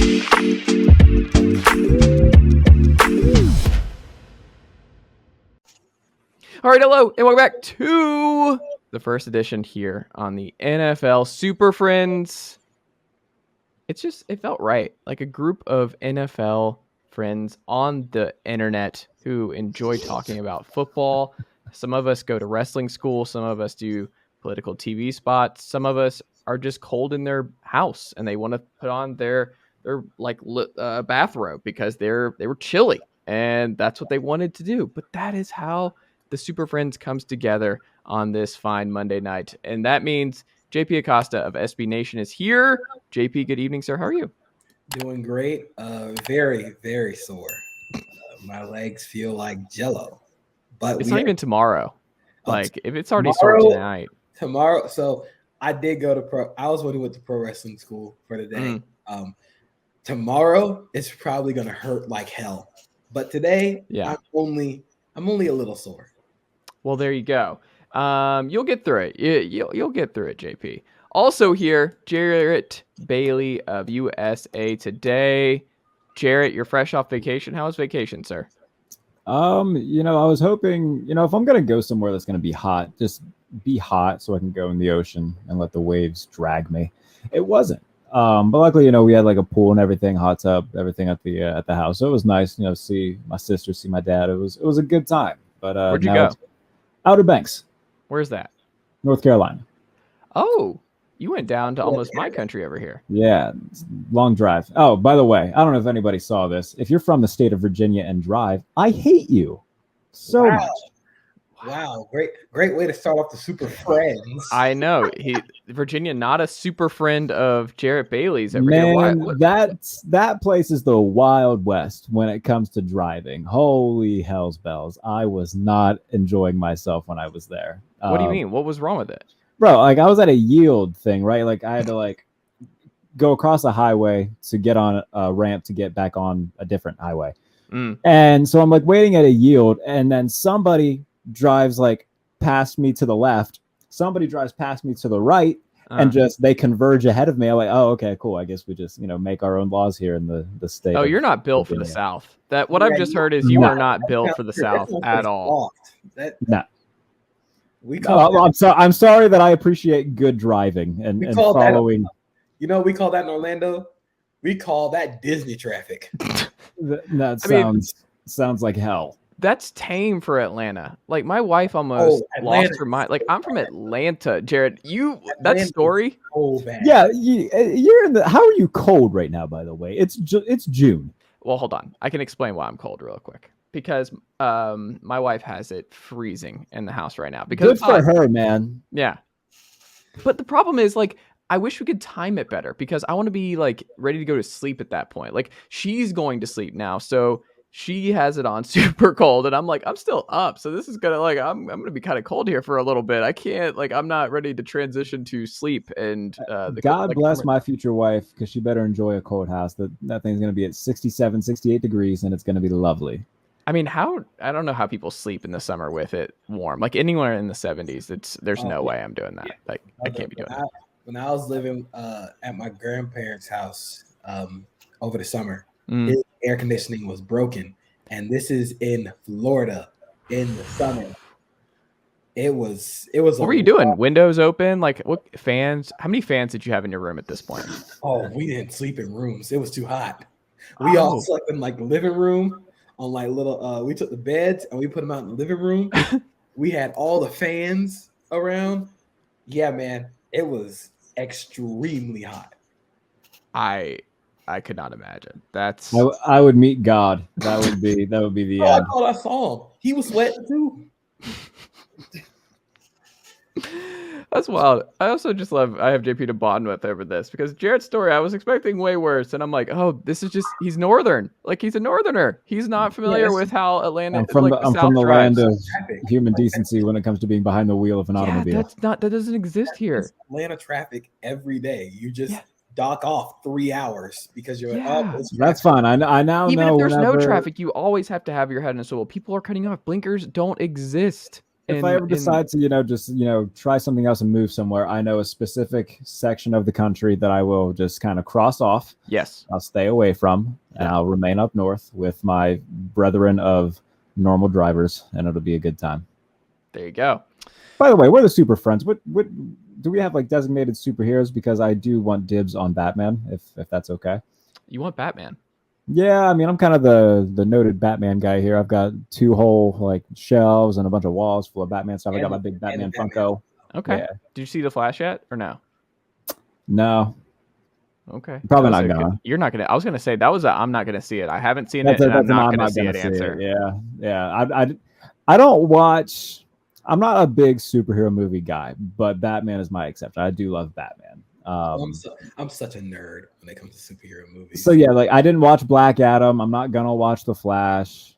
All right, hello, and welcome back to the first edition here on the NFL Super Friends. It felt right, like a group of NFL friends on the internet who enjoy talking about football. Some of us go to wrestling school, some of us do political TV spots, some of us are just cold in their house and they want to put on their bathrobe because they were chilly and that's what they wanted to do. But that is how the Super Friends comes together on this fine Monday night. And that means JP Acosta of SB Nation is here. JP, good evening, sir. How are you? Doing great. Very, very sore. My legs feel like jello. But it's not even tomorrow. Like, if it's already sore tonight. Tomorrow. So I did go to I was when we went to pro wrestling school for the day. Tomorrow, it's probably going to hurt like hell. But today, I'm only a little sore. Well, there you go. You'll get through it. You'll get through it, JP. Also here, Jarrett Bailey of USA Today. Jarrett, you're fresh off vacation. How was vacation, sir? I was hoping, if I'm going to go somewhere that's going to be hot, just be hot so I can go in the ocean and let the waves drag me. It wasn't. But luckily, we had like a pool and everything, hot tub, everything at the house. So it was nice, see my sister, see my dad. It was a good time. But where'd you go? Outer Banks. Where's that? North Carolina. Oh, you went down to almost my country over here. Yeah, long drive. Oh, by the way, I don't know if anybody saw this. If you're from the state of Virginia and drive, I hate you so much. Wow, great way to start off the Super Friends. I know. Virginia, not a super friend of Jarrett Bailey's over Man, here. That place is the Wild West when it comes to driving. Holy hell's bells. I was not enjoying myself when I was there. What do you mean? What was wrong with it? Bro, I was at a yield thing, right? Like I had to go across a highway to get on a ramp to get back on a different highway. And so I'm waiting at a yield, and then somebody drives past me to the left, somebody drives past me to the right, and they converge ahead of me. I'm like, oh, okay, cool. I guess we just make our own laws here in the state. Oh, you're not built for the South. I've just heard is you are not built for the South at all. No. I'm sorry that I appreciate good driving and following. We call that in Orlando. We call that Disney traffic. Sounds like hell. That's tame for Atlanta. Like my wife almost lost her mind. Like I'm from Atlanta, Jared. That story. So bad. Yeah, you're in the. How are you cold right now? By the way, it's June. Well, hold on. I can explain why I'm cold real quick. Because my wife has it freezing in the house right now. Because good for her, man. Yeah. But the problem is I wish we could time it better because I want to be ready to go to sleep at that point. She's going to sleep now, so she has it on super cold, and I'm I'm still up, so this is gonna I'm gonna be kind of cold here for a little bit. I can't I'm not ready to transition to sleep. And God bless my future wife because she better enjoy a cold house. That thing's gonna be at 67, 68 degrees, and it's gonna be lovely. I mean, I don't know how people sleep in the summer with it warm. Anywhere in the 70s, there's no way I'm doing that. I can't be doing that. When I was living at my grandparents' house over the summer, his air conditioning was broken, and this is in Florida in the summer. It was. What were you doing? Windows open? What fans? How many fans did you have in your room at this point? Oh, we didn't sleep in rooms. It was too hot. We all slept in the living room on little. We took the beds and we put them out in the living room. We had all the fans around. Yeah, man, it was extremely hot. I could not imagine. I would meet God. That would be the end. I thought I saw him. He was sweating too. That's wild. I also just love I have JP to bond with over this because Jarrett's story I was expecting way worse, and I'm this is just he's northern. He's a northerner. He's not familiar with how Atlanta. I'm from the land of human decency when it comes to being behind the wheel of an automobile. That doesn't exist here. Atlanta traffic every day. You just dock off 3 hours because you're that's fine. I now even know if there's no traffic, you always have to have your head in a swivel. People are cutting off. Blinkers don't exist. If I ever decide to, just, try something else and move somewhere, I know a specific section of the country that I will just kind of cross off. Yes. I'll stay away from, and I'll remain up north with my brethren of normal drivers, and it'll be a good time. There you go. By the way, we're the super friends. What do we have, like, designated superheroes? Because I do want dibs on Batman, if that's okay. You want Batman? Yeah, I mean, I'm kind of the noted Batman guy here. I've got 2 whole like shelves and a bunch of walls full of Batman stuff. I got my big Batman Funko. Okay. Yeah. Did you see the Flash yet, or no? No. Okay. Probably not gonna. You're not gonna. I was gonna say that was I'm not gonna see it. I haven't seen it. And I'm not gonna see it. Answer. Yeah. I don't watch. I'm not a big superhero movie guy, but Batman is my exception. I do love Batman. I'm such a nerd when it comes to superhero movies. So yeah, like I didn't watch Black Adam. I'm not gonna watch The Flash.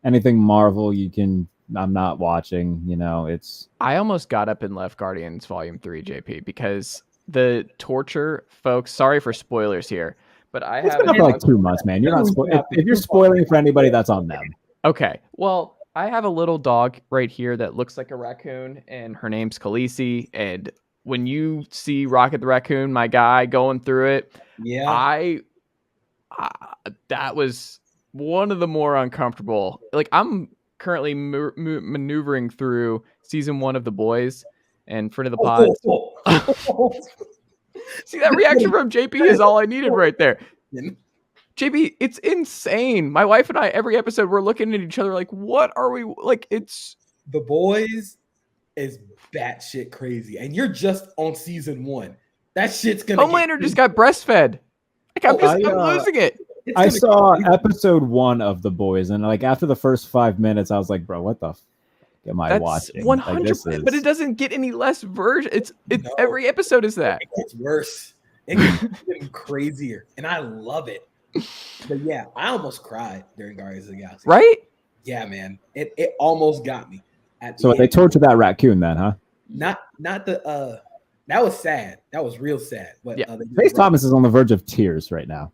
Anything Marvel, I'm not watching. It's. I almost got up and left Guardians Volume 3, JP, because the torture, folks. Sorry for spoilers here, but It's been up for like 2 months, man. You're not. If you're spoiling for anybody, that's on them. Okay, well, I have a little dog right here that looks like a raccoon, and her name's Khaleesi, and when you see Rocket the Raccoon, my guy, going through it, that was one of the more uncomfortable. Like, I'm currently maneuvering through season 1 of The Boys and Friend of the Pod. See, that reaction from JP is all I needed right there. JP, it's insane. My wife and I, every episode, we're looking at each other like, what are we like? It's The Boys is batshit crazy, and you're just on season 1. That shit's gonna. Homelander just got breastfed. Like I'm losing it. I saw episode 1 of The Boys, and like after the first 5 minutes, I was like, "Bro, what the fuck am I watching?" 100%, but it doesn't get any less version. It's every episode is that. It gets worse. It gets getting crazier, and I love it. But yeah, I almost cried during Guardians of the Galaxy. Right? Yeah, man. It almost got me. So they tortured that raccoon then, huh? Not the that was sad. That was real sad. But yeah. Face Thomas is on the verge of tears right now.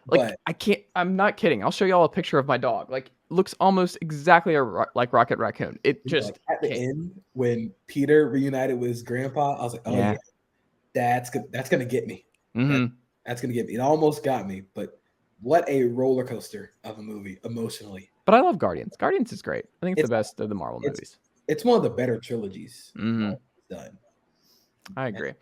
Like, I can't. I'm not kidding. I'll show y'all a picture of my dog. Like, looks almost exactly like Rocket Raccoon. It just at the end when Peter reunited with his grandpa, I was like, oh yeah, that's gonna get me. Mm-hmm. That's gonna get me. It almost got me, but what a roller coaster of a movie emotionally. But I love Guardians. Guardians is great. I think it's the best of the Marvel movies. It's one of the better trilogies done. I agree.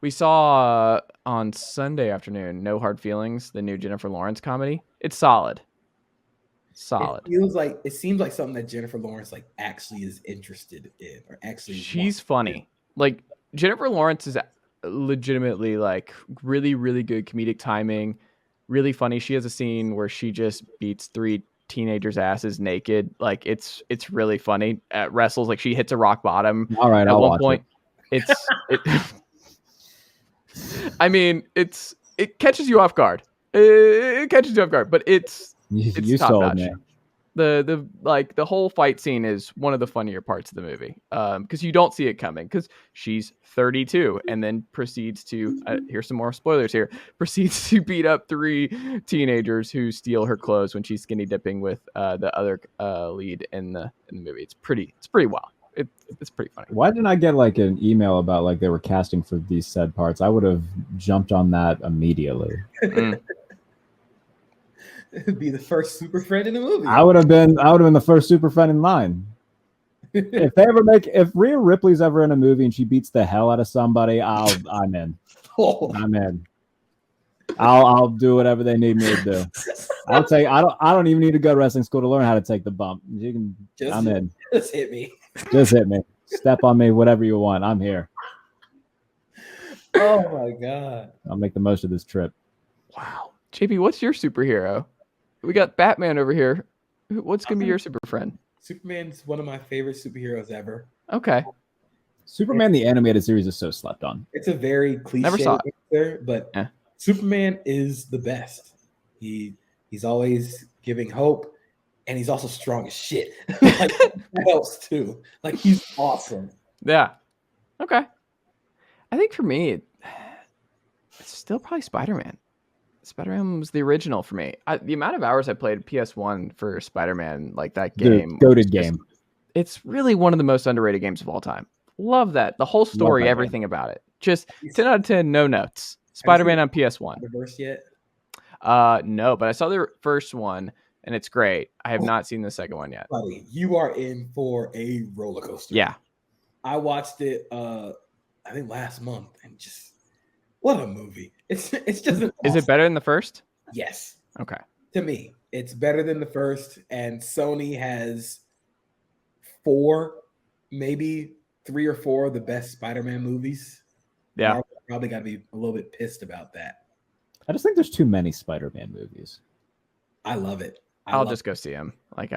We saw on Sunday afternoon No Hard Feelings, the new Jennifer Lawrence comedy. It's solid. It seems like something that Jennifer Lawrence like actually is interested in, or actually. She's funny. Like Jennifer Lawrence is legitimately like really, really good comedic timing. Really funny. She has a scene where she just beats 3 teenagers' asses naked. Like it's really funny. At wrestles, like she hits a rock bottom. All right, at one point. I mean, it catches you off guard. It catches you off guard, but it's top notch. The whole fight scene is one of the funnier parts of the movie because you don't see it coming because she's 32 and then proceeds to here's some more spoilers here, proceeds to beat up 3 teenagers who steal her clothes when she's skinny dipping with the other lead in the movie. It's pretty wild. It's pretty funny. Why didn't I get like an email about like they were casting for these said parts? I would have jumped on that immediately. It'd be the first super friend in the movie. I would have been the first super friend in line. If Rhea Ripley's ever in a movie and she beats the hell out of somebody, I'm in. I'm in. I'll do whatever they need me to do. I don't even need to go to wrestling school to learn how to take the bump. I'm in. Just hit me. Just hit me. Step on me, whatever you want. I'm here. Oh my god. I'll make the most of this trip. Wow. JP, what's your superhero? We got Batman over here. What's going to be your super friend? Superman's one of my favorite superheroes ever. Okay. Superman, the animated series, is so slept on. It's a very cliche Never saw it. answer, but Superman is the best. He's always giving hope, and he's also strong as shit. Like, that helps too. Like, he's awesome. Yeah. Okay. I think for me, it's still probably Spider-Man. Spider-Man was the original for me. The amount of hours I played PS1 for Spider-Man, like that game. Goated game. It's really one of the most underrated games of all time. Love that. The whole story, that everything about it. Just 10 out of 10, no notes. Spider-Man on PS1. Spider-Verse yet? No, but I saw the first one, and it's great. I have not seen the second one yet. Buddy, you are in for a roller coaster. Yeah. I watched it, I think last month, and just what a movie! It's just an Is it better than the first? Yes. Okay. To me, it's better than the first, and Sony has 4, maybe 3 or 4 of the best Spider-Man movies. Yeah. Marvel probably got to be a little bit pissed about that. I just think there's too many Spider-Man movies. I love it. I'll just go see them. Like you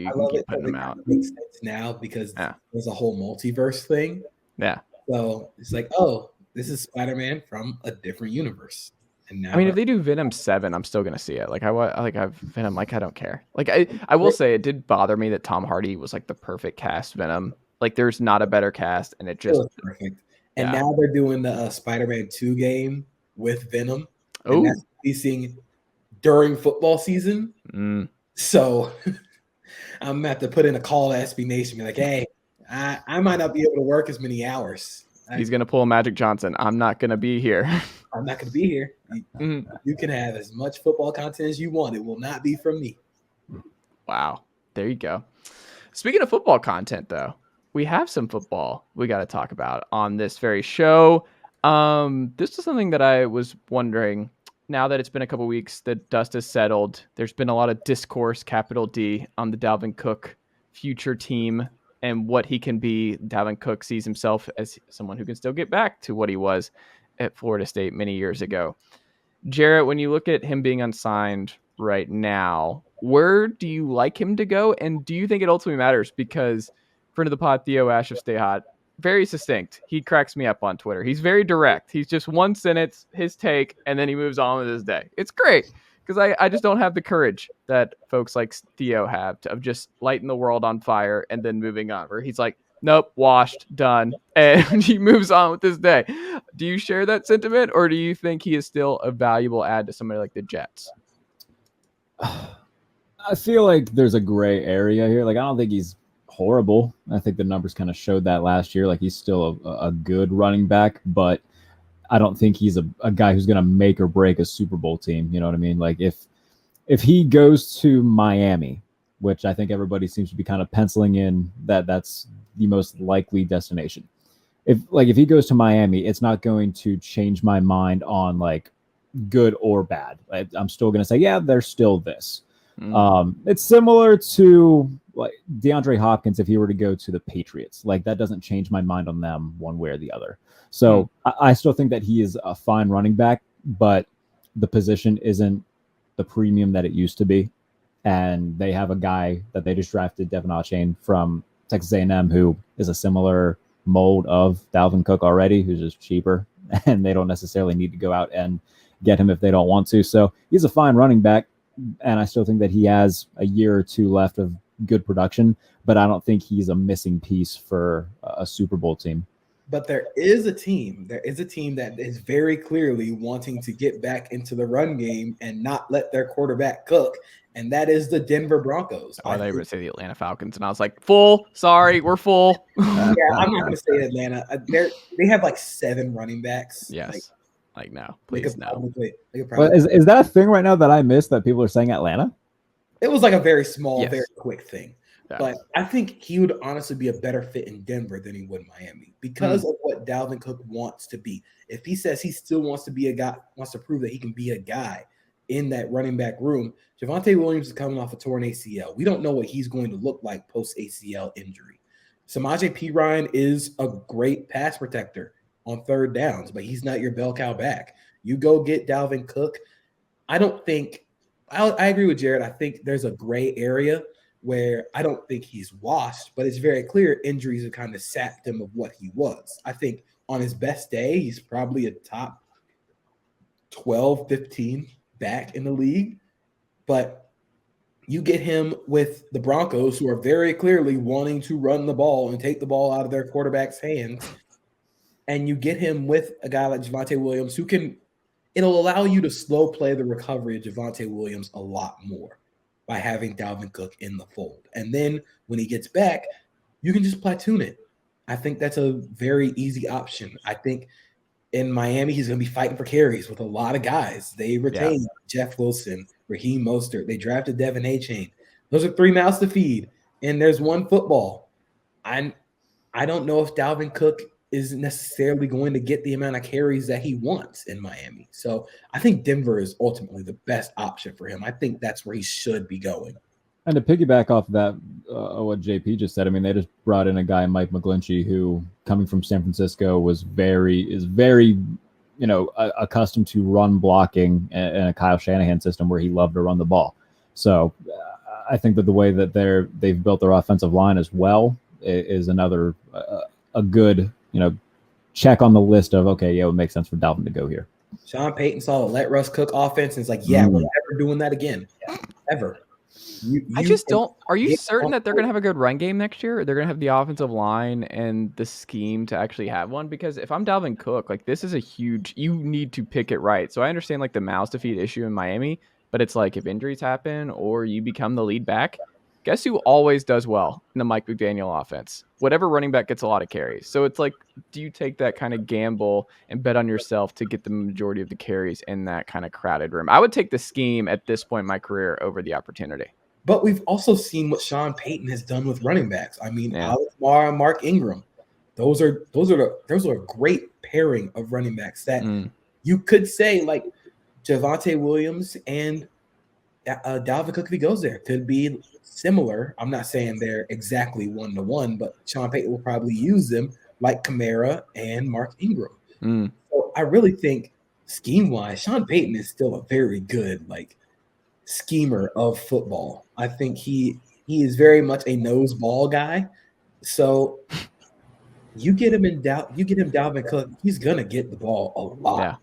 I can love keep it. putting them It out. makes sense now because there's a whole multiverse thing. Yeah. So it's like, oh, this is Spider-Man from a different universe. And now, I mean, if they do Venom 7, I'm still gonna see it. Like I've Venom. Like I don't care. Like I will say it did bother me that Tom Hardy was like the perfect cast Venom. Like there's not a better cast, and it just was perfect. And now they're doing the Spider-Man 2 game with Venom. Oh, and that's releasing during football season. So I'm gonna have to put in a call to SB Nation, be like, hey, I might not be able to work as many hours. He's gonna pull a Magic Johnson. I'm not gonna be here. I'm not gonna be here. You can have as much football content as you want. It will not be from me. Wow. There you go. Speaking of football content, though, we have some football we got to talk about on this very show. This is something that I was wondering. Now that it's been a couple weeks, the dust has settled. There's been a lot of discourse, capital D, on the Dalvin Cook future team and what he can be. Dalvin Cook sees himself as someone who can still get back to what he was at Florida State many years ago. Jarrett, when you look at him being unsigned right now, where do you like him to go? And do you think it ultimately matters? Because friend of the pod, Theo Ash of Stay Hot, very succinct. He cracks me up on Twitter. He's very direct. He's just one sentence, his take, and then he moves on with his day. It's great because I just don't have the courage that folks like Theo have of just lighting the world on fire and then moving on. Where he's like, nope, washed, done, and he moves on with his day. Do you share that sentiment, or do you think he is still a valuable add to somebody like the Jets? I feel like there's a gray area here. Like, I don't think he's horrible. I think the numbers kind of showed that last year. Like, he's still a good running back, but I don't think he's a guy who's going to make or break a Super Bowl team. You know what I mean? Like, if he goes to Miami, which I think everybody seems to be kind of penciling in that's the most likely destination. If he goes to Miami, it's not going to change my mind on like good or bad. I'm still going to say, yeah, they're still this. It's similar to like DeAndre Hopkins if he were to go to the Patriots. Like, that doesn't change my mind on them one way or the other. So I still think that he is a fine running back, but the position isn't the premium that it used to be. And they have a guy that they just drafted, Devin Achane from Texas A&M, who is a similar mold of Dalvin Cook already, who's just cheaper, and they don't necessarily need to go out and get him if they don't want to. So he's a fine running back, and I still think that he has a year or two left of good production, but I don't think he's a missing piece for a Super Bowl team. But there is a team that is very clearly wanting to get back into the run game and not let their quarterback cook, and that is the Denver Broncos. Oh, they would say the Atlanta Falcons, and I was like, full. Sorry, we're full. Yeah, I'm not going to say Atlanta. They have like 7 running backs. Yes. Like no, please no. But is that a thing right now that I missed that people are saying Atlanta? It was like a very small, very quick thing. Yeah. But I think he would honestly be a better fit in Denver than he would in Miami because of what Dalvin Cook wants to be. If he says he still wants to be a guy, wants to prove that he can be a guy in that running back room, Javonte Williams is coming off a torn ACL. We don't know what he's going to look like post ACL injury. Samaje Perine is a great pass protector on third downs, but he's not your bell cow back. You go get Dalvin Cook. I agree with Jarrett. I think there's a gray area where I don't think he's washed, but it's very clear injuries have kind of sapped him of what he was. I think on his best day, he's probably a top 12, 15 back in the league. But you get him with the Broncos, who are very clearly wanting to run the ball and take the ball out of their quarterback's hands. And you get him with a guy like Javonte Williams it'll allow you to slow play the recovery of Javonte Williams a lot more by having Dalvin Cook in the fold. And then when he gets back, you can just platoon it. I think that's a very easy option. I think in Miami, he's going to be fighting for carries with a lot of guys. They retained Jeff Wilson, Raheem Mostert. They drafted Devin A-Chain. Those are 3 mouths to feed, and there's one football. I don't know if Dalvin Cook is necessarily going to get the amount of carries that he wants in Miami. So I think Denver is ultimately the best option for him. I think that's where he should be going. And to piggyback off of that, what JP just said, I mean, they just brought in a guy, Mike McGlinchey, who, coming from San Francisco, is very, accustomed to run blocking in a Kyle Shanahan system where he loved to run the ball. So I think that the way that they've built their offensive line as well is another a good, check on the list of, okay, yeah, it would make sense for Dalvin to go here. Sean Payton saw the let Russ cook offense and it's like, we're never doing that again. Ever. I just don't. Are you certain that they're going to have a good run game next year? Or they're going to have the offensive line and the scheme to actually have one? Because if I'm Dalvin Cook, like, this is a huge. You need to pick it right. So I understand like the mouths to feed issue in Miami, but it's like if injuries happen or you become the lead back, guess who always does well in the Mike McDaniel offense? Whatever running back gets a lot of carries. So it's like, do you take that kind of gamble and bet on yourself to get the majority of the carries in that kind of crowded room? I would take the scheme at this point in my career over the opportunity. But we've also seen what Sean Payton has done with running backs. I mean, Alex Mara and Mark Ingram, those are a great pairing of running backs that you could say like Javonte Williams and Dalvin Cook, if he goes there, could be similar. I'm not saying they're exactly 1-to-1, but Sean Payton will probably use them like Kamara and Mark Ingram. So I really think scheme-wise, Sean Payton is still a very good schemer of football. I think he is very much a nose ball guy. So you get him Dalvin Cook, he's gonna get the ball a lot. Yeah.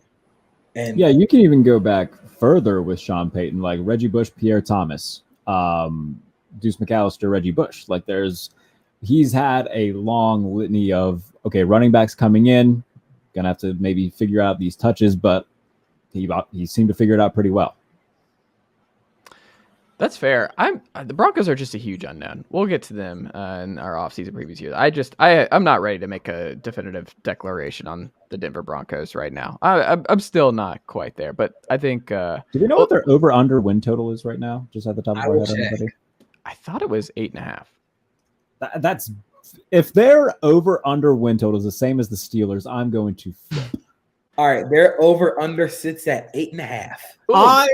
And you can even go back further with Sean Payton, like Reggie Bush, Pierre Thomas, Deuce McAllister, Reggie Bush. Like he's had a long litany of running backs coming in, gonna have to maybe figure out these touches, but he seemed to figure it out pretty well. That's fair. The Broncos are just a huge unknown. We'll get to them in our offseason previews here. I'm not ready to make a definitive declaration on the Denver Broncos right now. I'm still not quite there, but I think. Do we know what their over/under win total is right now? Just at the top of our head, everybody. I thought it was 8.5. That's if their over/under win total is the same as the Steelers, I'm going to flip. All right, their over/under sits at 8.5. I'm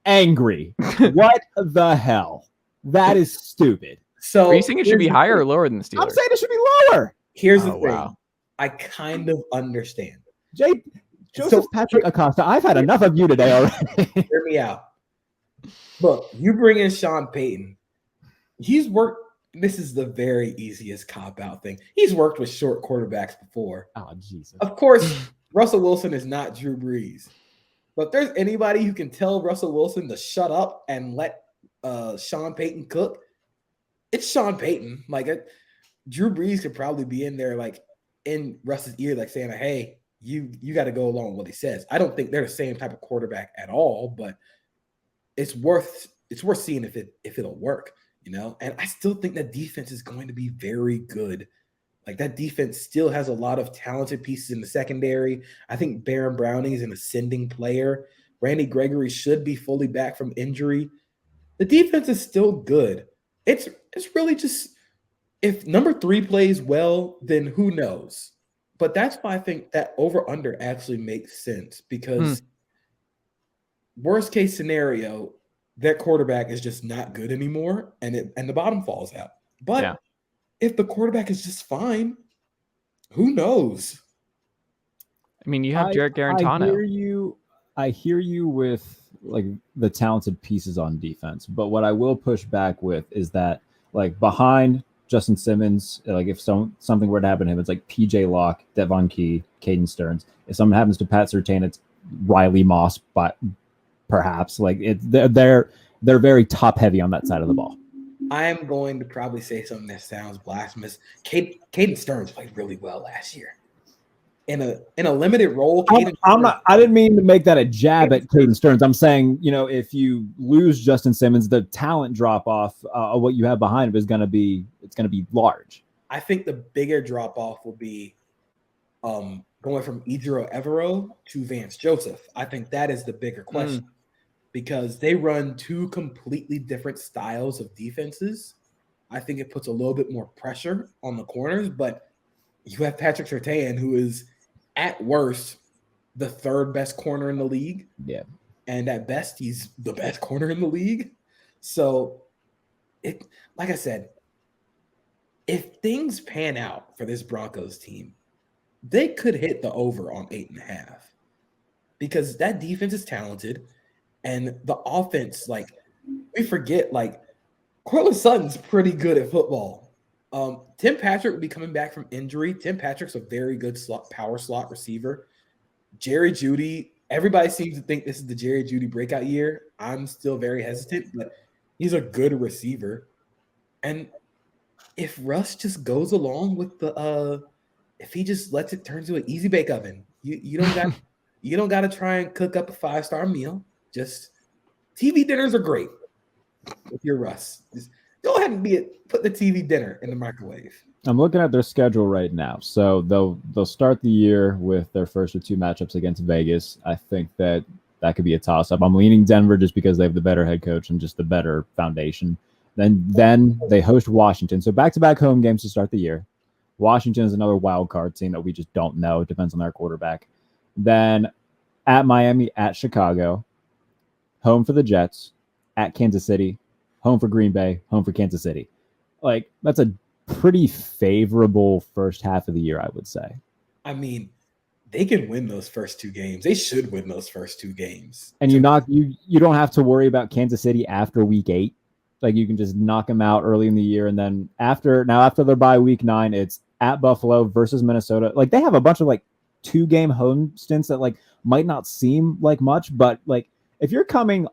angry. What the hell? That is stupid. So are you saying it should be higher or lower than the Steelers? I'm saying it should be lower. Here's the thing. Wow. I kind of understand. Joseph Patrick Acosta, I've had enough of you today already. Hear me out. Look, you bring in Sean Payton. He's worked. This is the very easiest cop-out thing. He's worked with short quarterbacks before. Oh, Jesus. Of course, Russell Wilson is not Drew Brees. But if there's anybody who can tell Russell Wilson to shut up and let Sean Payton cook, it's Sean Payton. Drew Brees could probably be in there, in Russ's ear, saying, "Hey, you got to go along with what he says." I don't think they're the same type of quarterback at all, but it's worth seeing if it'll work, And I still think that defense is going to be very good. That defense still has a lot of talented pieces in the secondary. I think Baron Browning is an ascending player. Randy Gregory should be fully back from injury. The defense is still good. It's really just if number 3 plays well, then who knows? But that's why I think that over-under actually makes sense because worst case scenario, that quarterback is just not good anymore and the bottom falls out. But if the quarterback is just fine, who knows? I mean, you have Jarrett Garantano. I hear you with the talented pieces on defense, but what I will push back with is that behind Justin Simmons, if something were to happen to him, it's PJ Locke, Devon Key, Caden Stearns. If something happens to Pat Surtain, it's Riley Moss, but perhaps they're very top heavy on that side of the ball. I am going to probably say something that sounds blasphemous. Caden Stearns played really well last year. In a limited role, I didn't mean to make that a jab at Caden Stearns. I'm saying, if you lose Justin Simmons, the talent drop off of what you have behind him is going to be large. I think the bigger drop off will be going from Ejiro Evero to Vance Joseph. I think that is the bigger question because they run two completely different styles of defenses. I think it puts a little bit more pressure on the corners, but you have Patrick Surtain, who is at worst the third best corner in the league. Yeah. And at best, he's the best corner in the league. So, like I said, if things pan out for this Broncos team, they could hit the over on 8.5 because that defense is talented and the offense, like, we forget, like, Cortland Sutton's pretty good at football. Tim Patrick will be coming back from injury. Tim Patrick's a very good power slot receiver. Jerry Jeudy, everybody seems to think this is the Jerry Jeudy breakout year. I'm still very hesitant, but he's a good receiver. And if Russ just goes along with if he just lets it turn to an easy bake oven, you don't got to try and cook up a 5-star meal. Just TV dinners are great. If you're Russ, just go ahead and put the TV dinner in the microwave. I'm looking at their schedule right now. So they'll start the year with their first of two matchups against Vegas. I think that could be a toss-up. I'm leaning Denver just because they have the better head coach and just the better foundation. Then they host Washington. So back-to-back home games to start the year. Washington is another wild card team that we just don't know. It depends on their quarterback. Then at Miami, at Chicago, home for the Jets, at Kansas City, home for Green Bay, home for Kansas City. Like, that's a pretty favorable first half of the year, I would say. I mean, they can win those first two games. They should win those first two games. And you don't have to worry about Kansas City after week 8. Like, you can just knock them out early in the year. And then after their bye week 9, it's at Buffalo versus Minnesota. Like, they have a bunch of like 2-game home stints that like might not seem like much, but like if you're coming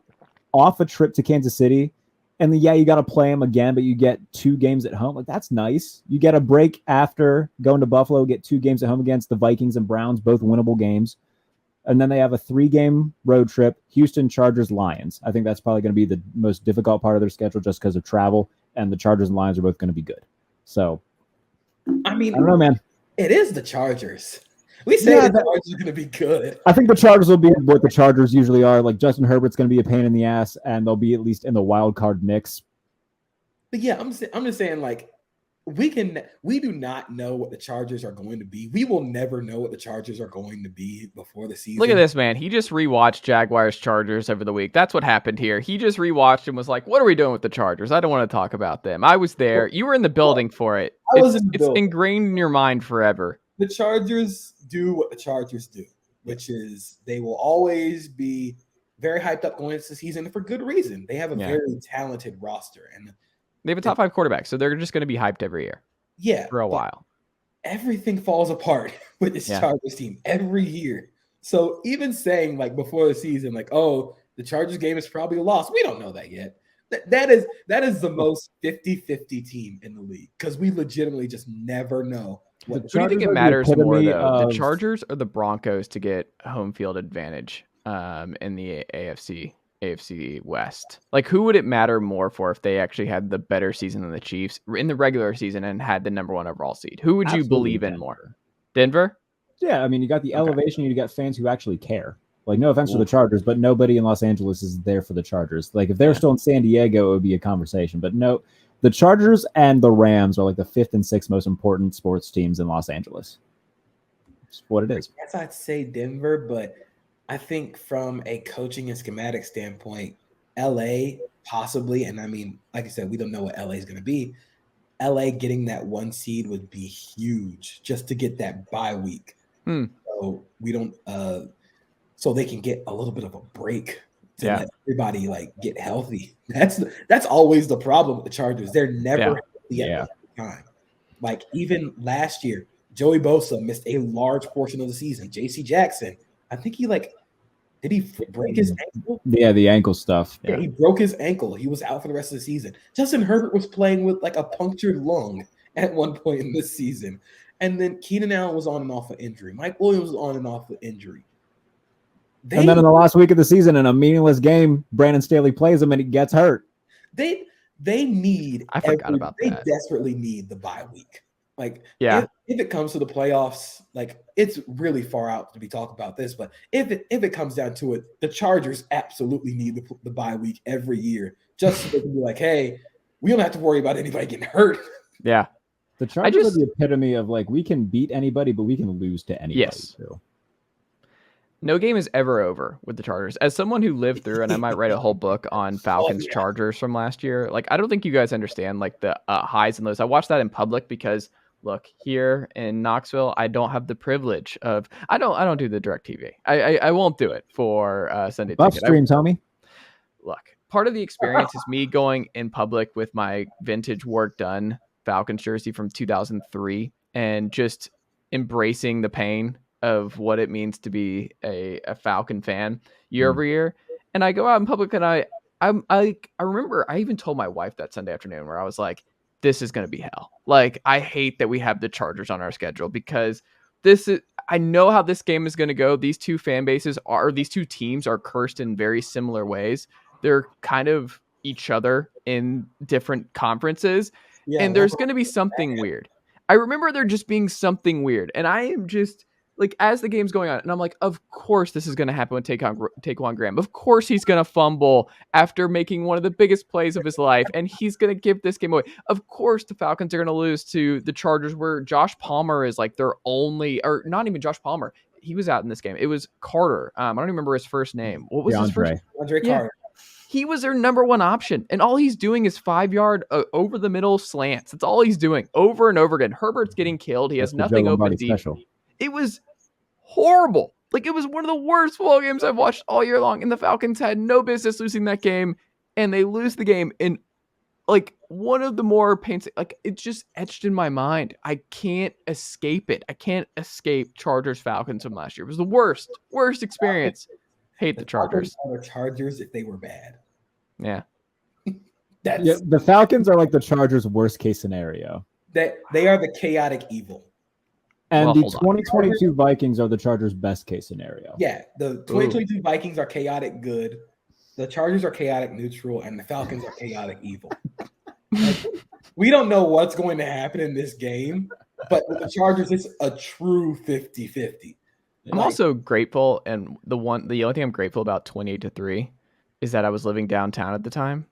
off a trip to Kansas City and then, you got to play them again, but you get 2 games at home. Like, that's nice. You get a break after going to Buffalo, get 2 games at home against the Vikings and Browns, both winnable games. And then they have a 3-game road trip, Houston, Chargers, Lions. I think that's probably going to be the most difficult part of their schedule just because of travel, and the Chargers and Lions are both going to be good. So, I mean, I don't know, man. It is the Chargers. We say the Chargers are going to be good. I think the Chargers will be what the Chargers usually are. Like, Justin Herbert's going to be a pain in the ass, and they'll be at least in the wild card mix. But yeah, I'm just saying, like, we do not know what the Chargers are going to be. We will never know what the Chargers are going to be before the season. Look at this, man. He just rewatched Jaguars Chargers over the week. That's what happened here. He just rewatched and was like, what are we doing with the Chargers? I don't want to talk about them. I was there. You were in the building for it. It's ingrained in your mind forever. The Chargers do what the Chargers do, which is they will always be very hyped up going into the season for good reason. They have a very talented roster. And they have a top 5 quarterback, so they're just going to be hyped every year. Yeah. For a while. Everything falls apart with this Chargers team every year. So even saying, like, before the season, like, oh, the Chargers game is probably a loss, we don't know that yet. That is the most 50-50 team in the league because we legitimately just never know. Who do you think it matters more, though? The Chargers or the Broncos to get home field advantage in the AFC West? Like, who would it matter more for if they actually had the better season than the Chiefs in the regular season and had the number 1 overall seed? Who would you believe in more? Denver? Yeah, I mean, you got the elevation. You got fans who actually care. Like, no offense to the Chargers, but nobody in Los Angeles is there for the Chargers. Like, if they were still in San Diego, it would be a conversation. But no, the Chargers and the Rams are like the 5th and 6th most important sports teams in Los Angeles. It's what it is. I guess I'd say Denver, but I think from a coaching and schematic standpoint, LA possibly, and I mean, like I said, we don't know what LA is going to be. LA getting that 1 seed would be huge just to get that bye week. So we don't, so they can get a little bit of a break to let everybody like get healthy. That's always the problem with the Chargers. They're never healthy at the time. Like even last year, Joey Bosa missed a large portion of the season. JC Jackson, I think did he break his ankle? Yeah, the ankle stuff. Yeah, he broke his ankle. He was out for the rest of the season. Justin Herbert was playing with like a punctured lung at one point in this season. And then Keenan Allen was on and off of injury. Mike Williams was on and off of injury. And then in the last week of the season, in a meaningless game, Brandon Staley plays him and he gets hurt. They need. I forgot about that. They desperately need the bye week. Like, Yeah. if it comes to the playoffs, like it's really far out to be talking about this, but if it comes down to it, the Chargers absolutely need the bye week every year just so they can be like, hey, we don't have to worry about anybody getting hurt. Yeah. The Chargers are the epitome of like, we can beat anybody, but we can lose to anybody too. No game is ever over with the Chargers. As someone who lived through, and I might write a whole book on Falcons Chargers from last year, like I don't think you guys understand like the highs and lows. I watched that in public because look, here in Knoxville, I don't have the privilege of I don't do the direct TV. I won't do it for Sunday Buff Ticket. stream, tell me. Look, part of the experience is me going in public with my vintage work done Falcons jersey from 2003 and just embracing the pain of what it means to be a Falcon fan year over year. And I go out in public and I remember I even told my wife that Sunday afternoon where I was like, this is going to be hell. Like, I hate that we have the Chargers on our schedule because I know how this game is going to go. These two teams are cursed in very similar ways. They're kind of each other in different conferences. Yeah, and there's going to be something weird. I remember there just being something weird. And I am just like, as the game's going on, and I'm like, of course this is going to happen with Taquan Graham. Of course he's going to fumble after making one of the biggest plays of his life, and he's going to give this game away. Of course the Falcons are going to lose to the Chargers where Josh Palmer is like their only, or not even Josh Palmer. He was out in this game. It was Carter. I don't even remember his first name. What was his first? Andre Carter. He was their number one option, and all he's doing is 5-yard over the middle slants. That's all he's doing over and over again. Herbert's getting killed. He has nothing open deep. Special. It was horrible. Like, it was one of the worst football games I've watched all year long, and the Falcons had no business losing that game, and they lose the game in like one of the more painful. Like, it's just etched in my mind. I can't escape it. I can't escape Chargers Falcons from last year. It was the worst experience. Hate the Chargers. The Chargers if they were bad. Yeah. The Falcons are like the Chargers' worst case scenario. That they are the chaotic evil. And the 2022 Vikings are the Chargers' best case scenario. Yeah, the 2022 Vikings are chaotic good. The Chargers are chaotic neutral, and the Falcons are chaotic evil. Like, we don't know what's going to happen in this game, but with the Chargers, it's a true 50-50. I'm also grateful, and the only thing I'm grateful about 28-3 is that I was living downtown at the time.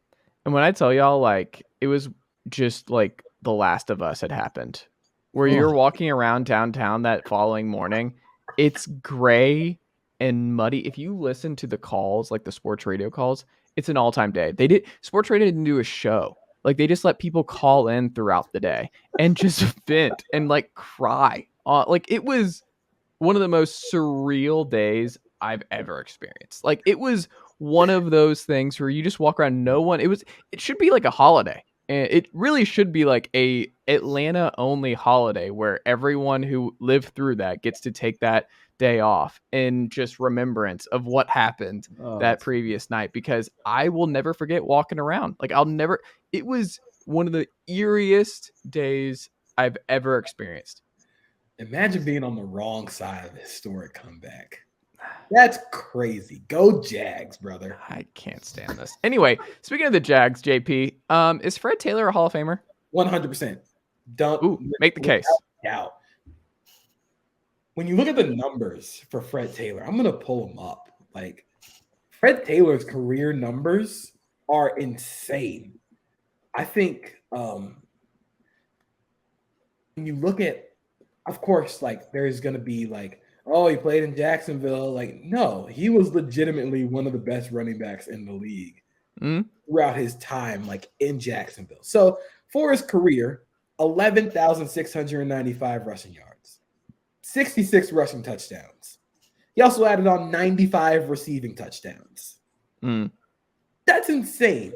And when I tell y'all, like, it was just like The Last of Us had happened. Where you're walking around downtown that following morning, it's gray and muddy. If you listen to the calls, like the sports radio calls, it's an all-time day. Sports radio didn't do a show. Like, they just let people call in throughout the day and just vent and like cry. Like, it was one of the most surreal days I've ever experienced. Like, it was one of those things where you just walk around, it should be like a holiday. And it really should be like a Atlanta only holiday where everyone who lived through that gets to take that day off in just remembrance of what happened that previous night, because I will never forget walking around. Like, it was one of the eeriest days I've ever experienced. Imagine being on the wrong side of a historic comeback. That's crazy. Go Jags, brother. I can't stand this. Anyway, speaking of the Jags, JP, is Fred Taylor a Hall of Famer? 100%. Don't make the case. Doubt. When you look at the numbers for Fred Taylor, I'm going to pull them up. Like, Fred Taylor's career numbers are insane. I think when you look at, of course, like, there's going to be like, oh, he played in Jacksonville. Like, no, he was legitimately one of the best running backs in the league throughout his time, like, in Jacksonville. So for his career, 11,695 rushing yards, 66 rushing touchdowns. He also added on 95 receiving touchdowns. That's insane.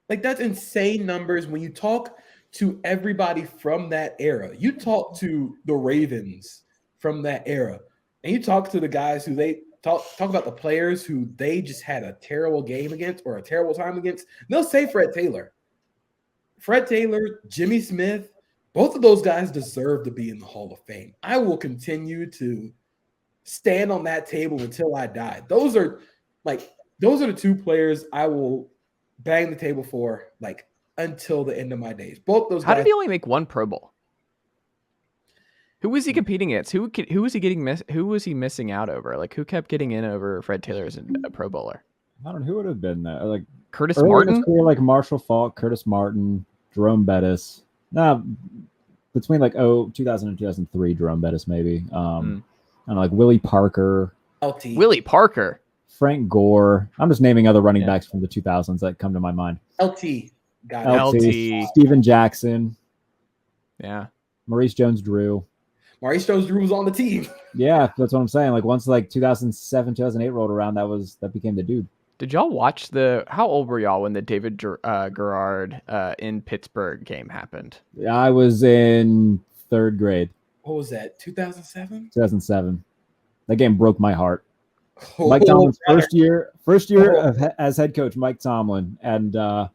Like, that's insane numbers when you talk to everybody from that era. You talk to the Ravens from that era, and you talk to the guys who they talk about the players who they just had a terrible game against or a terrible time against. They'll say Fred Taylor, Jimmy Smith, both of those guys deserve to be in the Hall of Fame. I will continue to stand on that table until I die. Those are the two players I will bang the table for, like, until the end of my days. Both those guys. How did he only make one Pro Bowl? Who was he competing against? Who was he getting who was he missing out over? Like who kept getting in over Fred Taylor as a Pro Bowler? I don't know who would have been there. Like Curtis Martin? Career, like Marshall Faulk, Curtis Martin, Jerome Bettis. Nah, between like 2000 and 2003, Jerome Bettis maybe. And like Willie Parker. LT. Willie Parker. Frank Gore. I'm just naming other running backs from the 2000s that come to my mind. LT. Got LT. Steven Jackson. Yeah. Maurice Jones-Drew. Maurice Jones-Drew was on the team. Yeah, that's what I'm saying. Like once like 2007, 2008 rolled around, that became the dude. Did y'all watch how old were y'all when the David Garrard in Pittsburgh game happened? I was in 3rd grade. What was that? 2007? 2007. That game broke my heart. Mike Tomlin's first year as head coach, Mike Tomlin. And the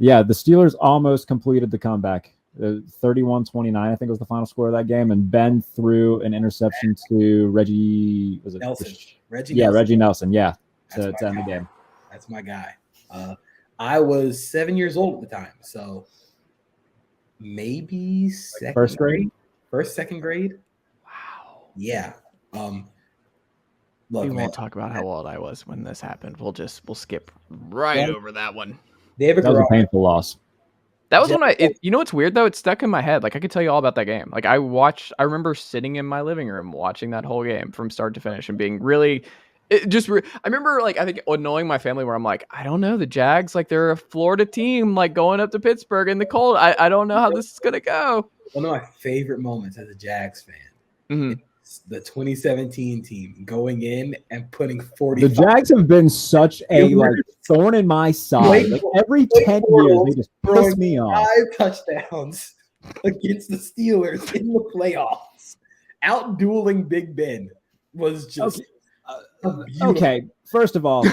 Steelers almost completed the comeback. 31-29, I think was the final score of that game. And Ben threw an interception to Reggie. Was it Nelson? Reggie Nelson. Yeah, to end the game. That's my guy. I was 7 years old at the time, so maybe first grade. Second grade. Wow. Yeah. We won't talk about how old I was when this happened. We'll skip right over that one. David That was Garrard. a painful loss. That was when you know what's weird though? It's stuck in my head. Like I could tell you all about that game. Like I remember sitting in my living room watching that whole game from start to finish and being really, I remember like, I think annoying my family where I'm like, I don't know, the Jags, like they're a Florida team, like going up to Pittsburgh in the cold. I don't know how this is going to go. One of my favorite moments as a Jags fan. The 2017 team going in and putting 40. The Jags have been such a thorn in my side. Like every 10 years, they just piss me off. 5 touchdowns against the Steelers in the playoffs. Out-dueling Big Ben was just okay. First of all,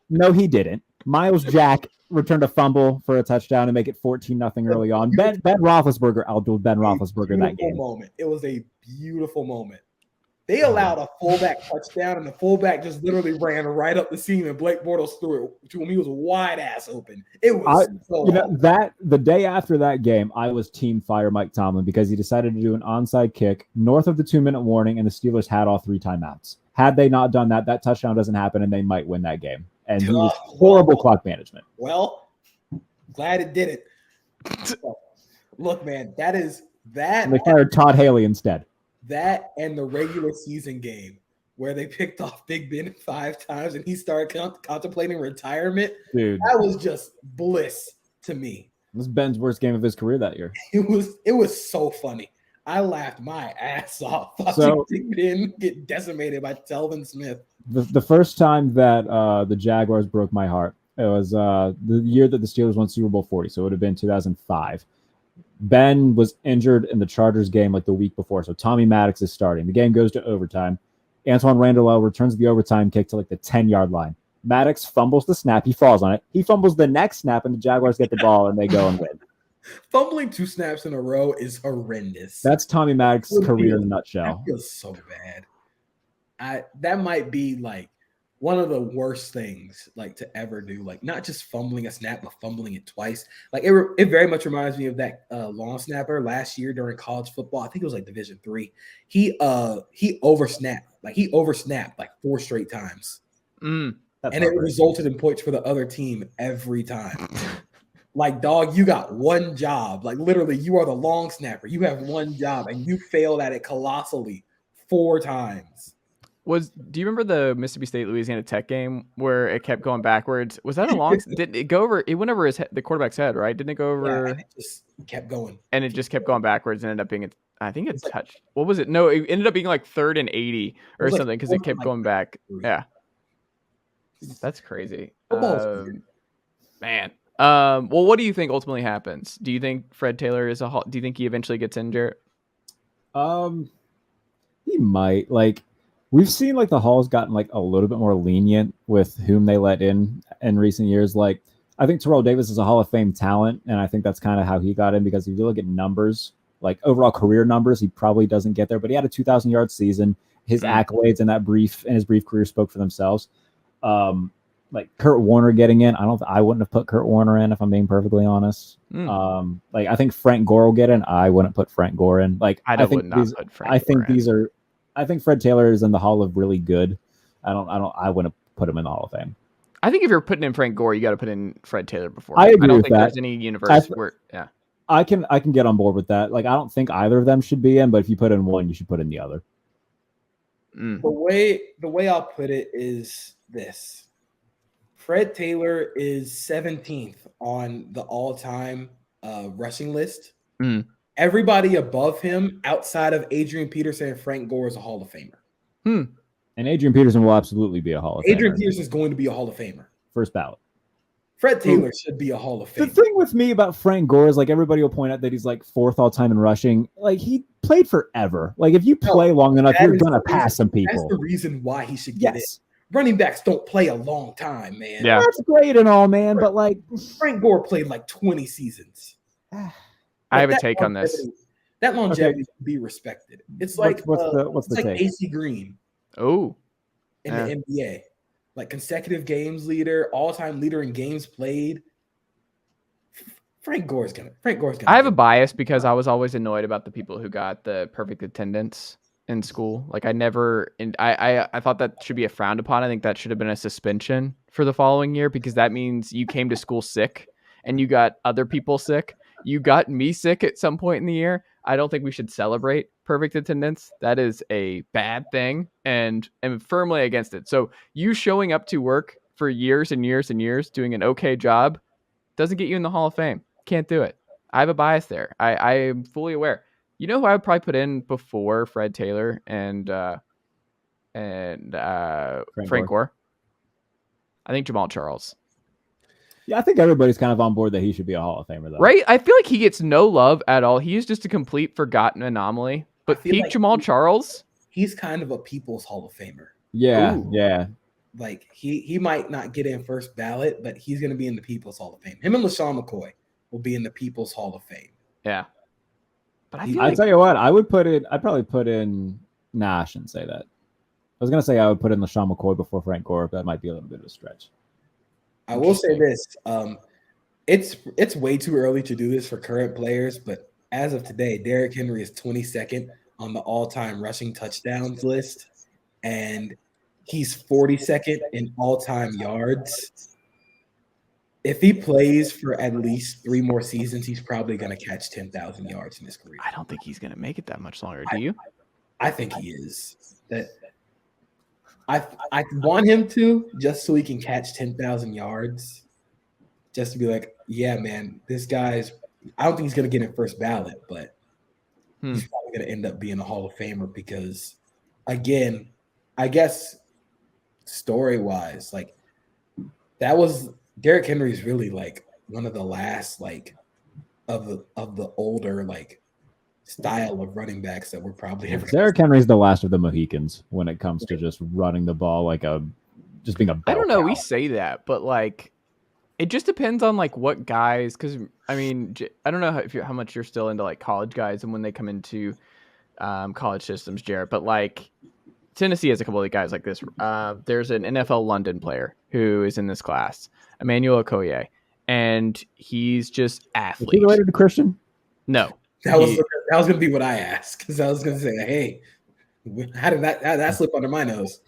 no, he didn't. Miles Jack returned a fumble for a touchdown and make it 14-0 early on. Ben Roethlisberger outdueled Ben Roethlisberger that game. It was a beautiful moment. They allowed a fullback touchdown, and the fullback just literally ran right up the seam, and Blake Bortles threw it to him. He was wide ass open. It was that the day after that game, I was team fire Mike Tomlin because he decided to do an onside kick north of the 2-minute warning, and the Steelers had all 3 timeouts. Had they not done that, that touchdown doesn't happen, and they might win that game. And he was horrible clock management. Well, glad it didn't. Look, man, that. And they fired Todd Haley instead. That and the regular season game where they picked off Big Ben 5 times and he started contemplating retirement. Dude, that was just bliss to me. This was Ben's worst game of his career that year. It was so funny. I laughed my ass off watching Big Ben get decimated by Dalvin Smith. The first time that the Jaguars broke my heart, it was the year that the Steelers won Super Bowl 40, so it would have been 2005. Ben was injured in the Chargers game like the week before, so Tommy Maddox is starting. The game goes to overtime. Antoine Randall returns the overtime kick to like the 10-yard line. Maddox fumbles the snap. He falls on it. He fumbles the next snap, and the Jaguars get the ball, and they go and win. Fumbling 2 snaps in a row is horrendous. That's Tommy Maddox's career in a nutshell. That feels so bad. That might be like one of the worst things like to ever do. Like not just fumbling a snap, but fumbling it twice. Like it very much reminds me of that long snapper last year during college football. I think it was like Division III. He oversnapped. Like he oversnapped like 4 straight times. And it resulted in points for the other team every time. Like, dog, you got one job. Like, literally, you are the long snapper. You have one job, and you failed at it colossally 4 times. Do you remember the Mississippi State Louisiana Tech game where it kept going backwards? Was that a long? Did it go over? It went over the quarterback's head, right? Didn't it go over? Yeah, and it just kept going. And it just kept going backwards and ended up being I think it touched. What was it? No, it ended up being like 3rd and 80 or something because it kept going back. Yeah, that's crazy. Man. Well, what do you think ultimately happens? Do you think Fred Taylor is do you think he eventually gets in, Jarrett? He might. Like, we've seen like the Hall's gotten like a little bit more lenient with whom they let in recent years. Like, I think Terrell Davis is a Hall of Fame talent, and I think that's kind of how he got in because if you look at numbers, like overall career numbers, he probably doesn't get there, but he had a 2,000-yard season. His accolades in his brief career spoke for themselves. like Kurt Warner getting in. I wouldn't have put Kurt Warner in if I'm being perfectly honest. Like I think Frank Gore will get in. I wouldn't put Frank Gore in. Like I think put Frank Gore in. I think Fred Taylor is in the Hall of really good. I wouldn't put him in the Hall of Fame. I think if you're putting in Frank Gore, you got to put in Fred Taylor before. I agree I don't with think that. There's any universe where I can get on board with that. Like I don't think either of them should be in, but if you put in one, you should put in the other. The way I'll put it is this. Fred Taylor is 17th on the all-time rushing list. Everybody above him, outside of Adrian Peterson and Frank Gore, is a Hall of Famer. And Adrian Peterson will absolutely be a Hall of Famer. Adrian Peterson is going to be a Hall of Famer. First ballot. Fred Taylor should be a Hall of Famer. The thing with me about Frank Gore is like everybody will point out that he's like 4th all-time in rushing. Like he played forever. Like if you play long enough, you're going to pass some people. That's the reason why he should get it. Running backs don't play a long time, man. Yeah. That's great and all, man, but like Frank Gore played like 20 seasons. I have a take on this. That longevity should be respected. It's like what's the take? AC Green. Oh. In the NBA. Like consecutive games leader, all-time leader in games played. Frank Gore's gonna. I have a bias because I was always annoyed about the people who got the perfect attendance in school. Like I thought that should be a frowned upon. I think that should have been a suspension for the following year because that means you came to school sick and you got other people sick. You got me sick at some point in the year. I don't think we should celebrate perfect attendance. That is a bad thing and I'm firmly against it. So you showing up to work for years and years and years doing an okay job doesn't get you in the Hall of Fame. Can't do it. I have a bias there. I am fully aware. You know who I would probably put in before Fred Taylor and Frank Gore? I think Jamal Charles. Yeah, I think everybody's kind of on board that he should be a Hall of Famer, though. Right? I feel like he gets no love at all. He is just a complete forgotten anomaly. But peak like Jamal Charles? He's kind of a people's Hall of Famer. Yeah, yeah. Like, he might not get in first ballot, but he's going to be in the People's Hall of Fame. Him and LaShawn McCoy will be in the People's Hall of Fame. Yeah. But I'll tell you what, I'd probably put in, I shouldn't say that. I was going to say I would put in LaShawn McCoy before Frank Gore, but that might be a little bit of a stretch. I will say this. It's way too early to do this for current players, but as of today, Derrick Henry is 22nd on the all-time rushing touchdowns list, and he's 42nd in all-time yards. If he plays for at least 3 more seasons, he's probably going to catch 10,000 yards in his career. I don't think he's going to make it that much longer. Do you? I think he is. I want him to, just so he can catch 10,000 yards, just to be like, yeah, man, this guy's – I don't think he's going to get in first ballot, but he's probably going to end up being a Hall of Famer because, again, I guess story-wise, like that was – Derrick Henry is really like one of the last like of the older like style of running backs that we're probably ever. Derrick Henry's the last of the Mohicans when it comes to just running the ball like just being a. I don't know. We say that, but like it just depends on like what guys. Because I mean, I don't know how much you're still into like college guys and when they come into college systems, Jarrett. But like Tennessee has a couple of guys like this. There's an NFL London player who is in this class. Emmanuel Okoye, and he's just athlete. Is he related to Christian? No. That was going to be what I asked because I was going to say, hey, how did that slip under my nose?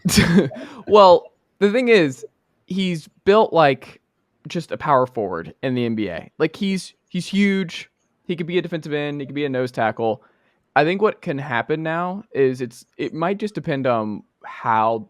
Well, the thing is, he's built like just a power forward in the NBA. Like he's huge. He could be a defensive end. He could be a nose tackle. I think what can happen now is it might just depend on how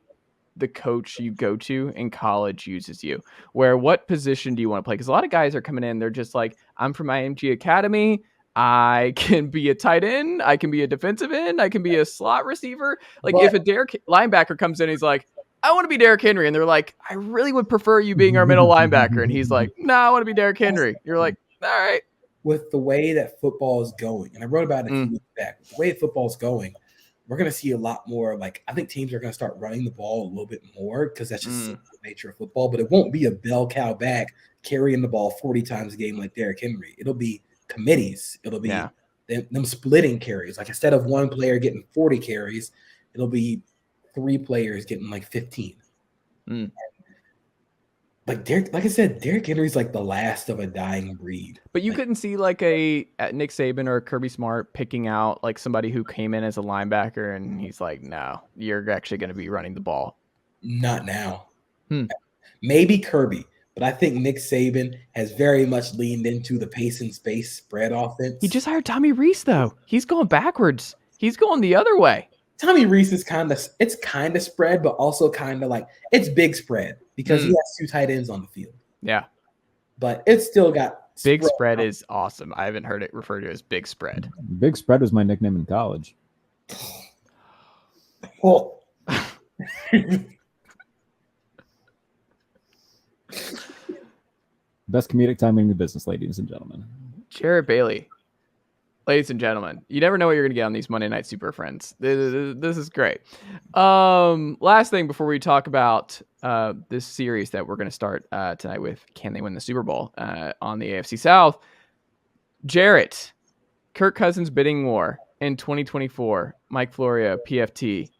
the coach you go to in college uses you. Where what position do you want to play? Because a lot of guys are coming in, they're just like, I'm from IMG Academy. I can be a tight end. I can be a defensive end. I can be a slot receiver. Like if a Derrick linebacker comes in, he's like, I want to be Derrick Henry. And they're like, I really would prefer you being our middle linebacker. And he's like, no, I want to be Derrick Henry. You're like, all right. With the way that football is going, and I wrote about it a few weeks back, the way football is going, we're going to see a lot more. Like, I think teams are going to start running the ball a little bit more because that's just the nature of football. But it won't be a bell cow back carrying the ball 40 times a game like Derrick Henry. It'll be committees. It'll be them splitting carries. Like, instead of one player getting 40 carries, it'll be 3 players getting like 15. like I said, Derrick Henry's like the last of a dying breed. But you couldn't see like a Nick Saban or a Kirby Smart picking out like somebody who came in as a linebacker and he's like, no, you're actually going to be running the ball. Not now. Maybe Kirby, but I think Nick Saban has very much leaned into the pace and space spread offense. He just hired Tommy Reese, though. He's going backwards. He's going the other way. Tommy Reese is kind of spread, but also kind of like it's big spread because he has 2 tight ends on the field. Yeah. But it's still got big spread is awesome. I haven't heard it referred to as big spread. Big spread was my nickname in college. Oh. Best comedic timing in the business, ladies and gentlemen. Jarrett Bailey. Ladies and gentlemen, you never know what you're going to get on these Monday Night Super Friends. This is great. Last thing before we talk about this series that we're going to start tonight with, can they win the Super Bowl on the AFC South? Jarrett, Kirk Cousins bidding war in 2024. Mike Florio, PFT.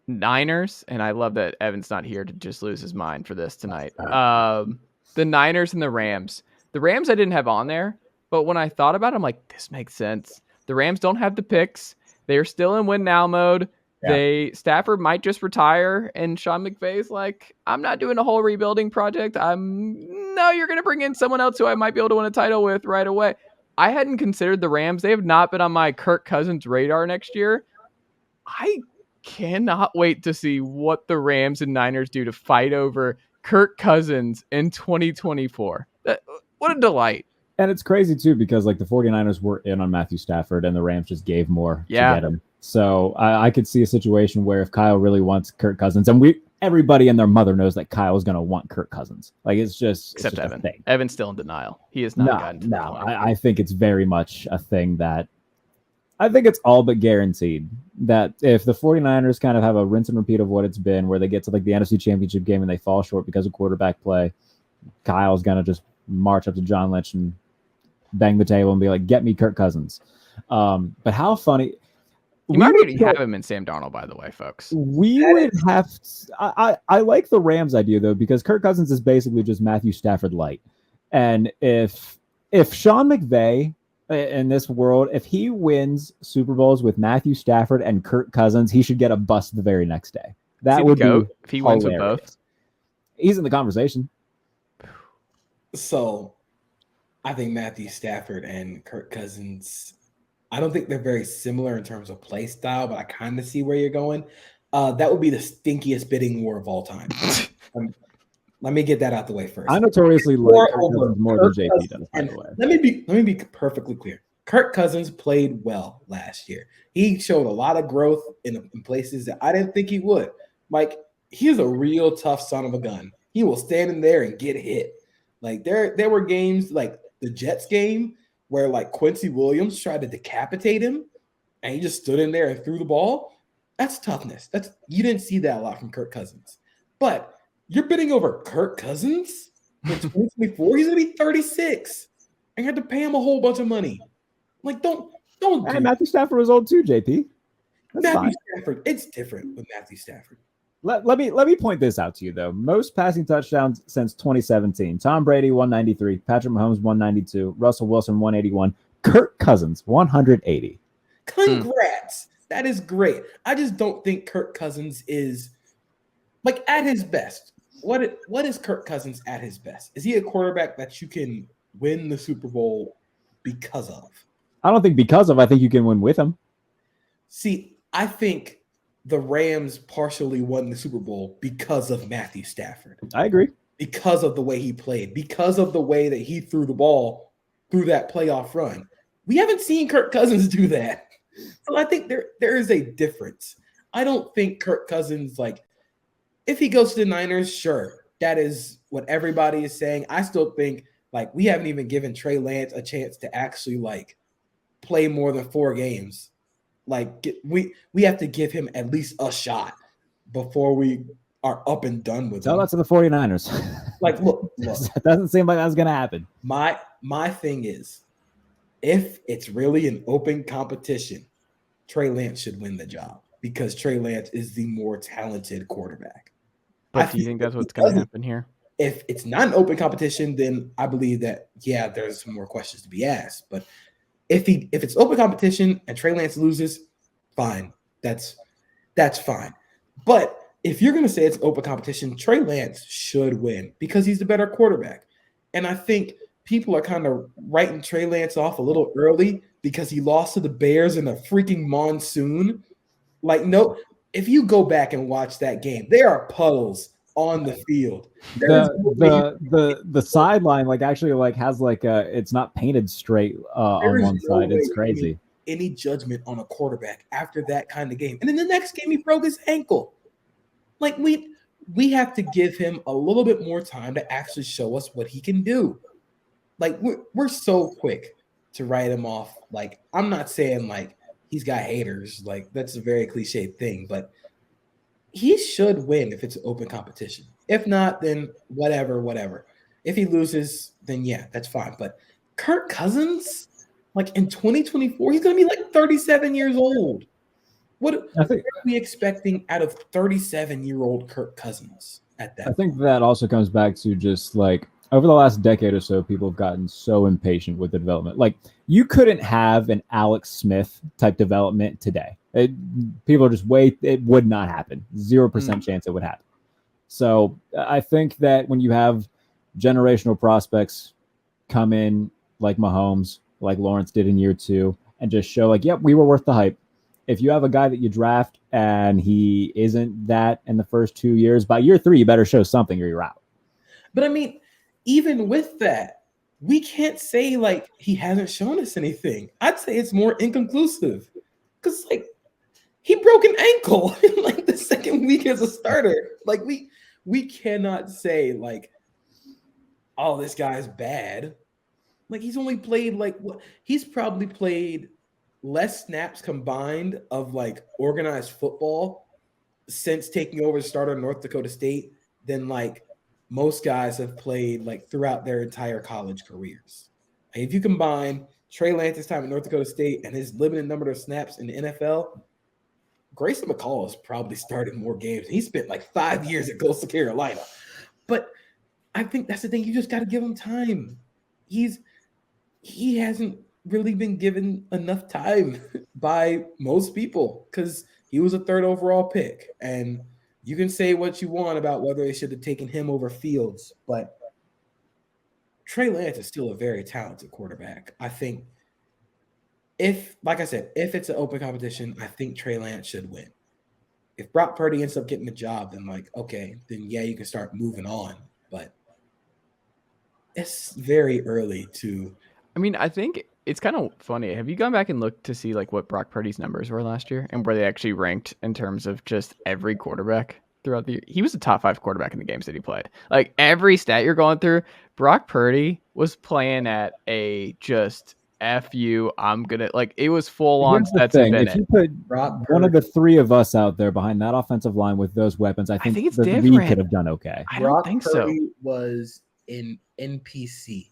Niners, and I love that Evan's not here to just lose his mind for this tonight. The Niners and the Rams. The Rams I didn't have on there. But when I thought about it, I'm like, this makes sense. The Rams don't have the picks. They're still in win now mode. Yeah. Stafford might just retire, and Sean McVay's like, I'm not doing a whole rebuilding project. No, you're going to bring in someone else who I might be able to win a title with right away. I hadn't considered the Rams. They have not been on my Kirk Cousins radar next year. I cannot wait to see what the Rams and Niners do to fight over Kirk Cousins in 2024. What a delight. And it's crazy, too, because like the 49ers were in on Matthew Stafford and the Rams just gave more to get him. So I could see a situation where if Kyle really wants Kirk Cousins, and everybody and their mother knows that Kyle's going to want Kirk Cousins. Like it's just except Evan. Evan's still in denial. He has not gotten to no. I think it's very much a thing that I think it's all but guaranteed that if the 49ers kind of have a rinse and repeat of what it's been, where they get to like the NFC Championship game and they fall short because of quarterback play, Kyle's going to just march up to John Lynch and bang the table and be like, get me Kirk Cousins. But how funny. You might already have him in Sam Darnold, by the way, folks. We would have I like the Rams idea, though, because Kirk Cousins is basically just Matthew Stafford light. And if Sean McVay in this world, if he wins Super Bowls with Matthew Stafford and Kirk Cousins, he should get a bust the very next day. That would be if he wins with both. He's in the conversation. So I think Matthew Stafford and Kirk Cousins, I don't think they're very similar in terms of play style, but I kind of see where you're going. That would be the stinkiest bidding war of all time. Let me get that out the way first. I notoriously like Kirk Cousins more than JP does, by the way. Let me be perfectly clear. Kirk Cousins played well last year. He showed a lot of growth in places that I didn't think he would. Like, he's a real tough son of a gun. He will stand in there and get hit. Like, there were games like the Jets game where like Quincy Williams tried to decapitate him and he just stood in there and threw the ball. That's toughness. You didn't see that a lot from Kirk Cousins. But you're bidding over Kirk Cousins in 2024. He's gonna be 36. And you have to pay him a whole bunch of money. Like, don't do Matthew Stafford was old too, JP. Matthew Stafford, it's different with Matthew Stafford. Let me point this out to you, though. Most passing touchdowns since 2017. Tom Brady, 193. Patrick Mahomes, 192. Russell Wilson, 181. Kirk Cousins, 180. Congrats. That is great. I just don't think Kirk Cousins is, like, at his best. What is Kirk Cousins at his best? Is he a quarterback that you can win the Super Bowl because of? I don't think because of. I think you can win with him. See, I think the Rams partially won the Super Bowl because of Matthew Stafford. I agree. Because of the way he played, because of the way that he threw the ball through that playoff run. We haven't seen Kirk Cousins do that. So I think there is a difference. I don't think Kirk Cousins, like, if he goes to the Niners, sure, that is what everybody is saying. I still think, like, we haven't even given Trey Lance a chance to actually, like, play more than 4 games. Like, we have to give him at least a shot before we are up and done with him. Tell that to the 49ers. Like, look. It doesn't seem like that's going to happen. My thing is, if it's really an open competition, Trey Lance should win the job because Trey Lance is the more talented quarterback. But do you think that's what's going to happen here? If it's not an open competition, then I believe that, yeah, there's some more questions to be asked. But if it's open competition and Trey Lance loses, fine. That's fine. But if you're going to say it's open competition, Trey Lance should win because he's the better quarterback. And I think people are kind of writing Trey Lance off a little early because he lost to the Bears in a freaking monsoon. Like, no, if you go back and watch that game, there are puddles on the field. The sideline actually has it's not painted straight on one side. It's crazy. Any judgment on a quarterback after that kind of game. And in the next game, he broke his ankle. Like, we have to give him a little bit more time to actually show us what he can do. Like, we're so quick to write him off. Like, I'm not saying like he's got haters. Like, that's a very cliched thing, but he should win if it's open competition. If not, then whatever. If he loses, then yeah, that's fine. But Kirk Cousins, like in 2024, he's going to be like 37 years old. What are we expecting out of 37-year-old Kirk Cousins at that? I think that also comes back to just like over the last decade or so, people have gotten so impatient with the development. Like, you couldn't have an Alex Smith type development today. People just wait. It would not happen. 0% chance it would happen. So I think that when you have generational prospects come in like Mahomes, like Lawrence did in year 2, and just show like, yep, we were worth the hype. If you have a guy that you draft and he isn't that in the first 2 years, by year 3, you better show something or you're out. But I mean, even with that, we can't say like he hasn't shown us anything. I'd say it's more inconclusive because like he broke an ankle in like the second week as a starter. Like we cannot say like, oh, this guy's bad. Like, he's only played he's probably played less snaps combined of like organized football since taking over the starter at North Dakota State than like most guys have played like throughout their entire college careers. And if you combine Trey Lance's time at North Dakota State and his limited number of snaps in the NFL, Grayson McCall has probably started more games. He spent like 5 years at Coastal Carolina. But I think that's the thing. You just got to give him time. He hasn't really been given enough time by most people because he was a 3rd overall pick. And you can say what you want about whether they should have taken him over Fields, but Trey Lance is still a very talented quarterback. I think like I said, if it's an open competition, I think Trey Lance should win. If Brock Purdy ends up getting the job, then like, okay, then yeah, you can start moving on. But it's very early to. I mean, I think it's kind of funny. Have you gone back and looked to see like what Brock Purdy's numbers were last year and where they actually ranked in terms of just every quarterback throughout the year? He was a top 5 quarterback in the games that he played. Like, every stat you're going through, Brock Purdy was playing at a just F you, I'm gonna like it was full on Stetson Bennett. If you put one of the 3 of us out there behind that offensive line with those weapons, I think it's we different. could have done okay. I don't think Purdy so. Was in NPC,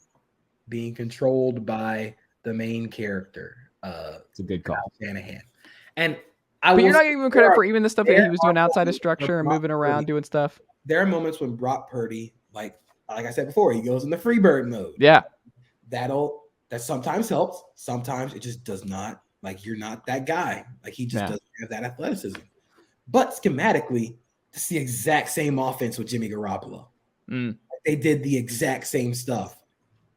being controlled by the main character. It's a good call, Shanahan. And but you're not giving him credit for even the stuff that he was doing outside of structure and moving around, doing stuff. There are moments when Brock Purdy, like I said before, he goes in the Freebird mode. Yeah, that sometimes helps. Sometimes it just does not. Like, you're not that guy. Like, he just doesn't have that athleticism. But schematically, it's the exact same offense with Jimmy Garoppolo. They did the exact same stuff.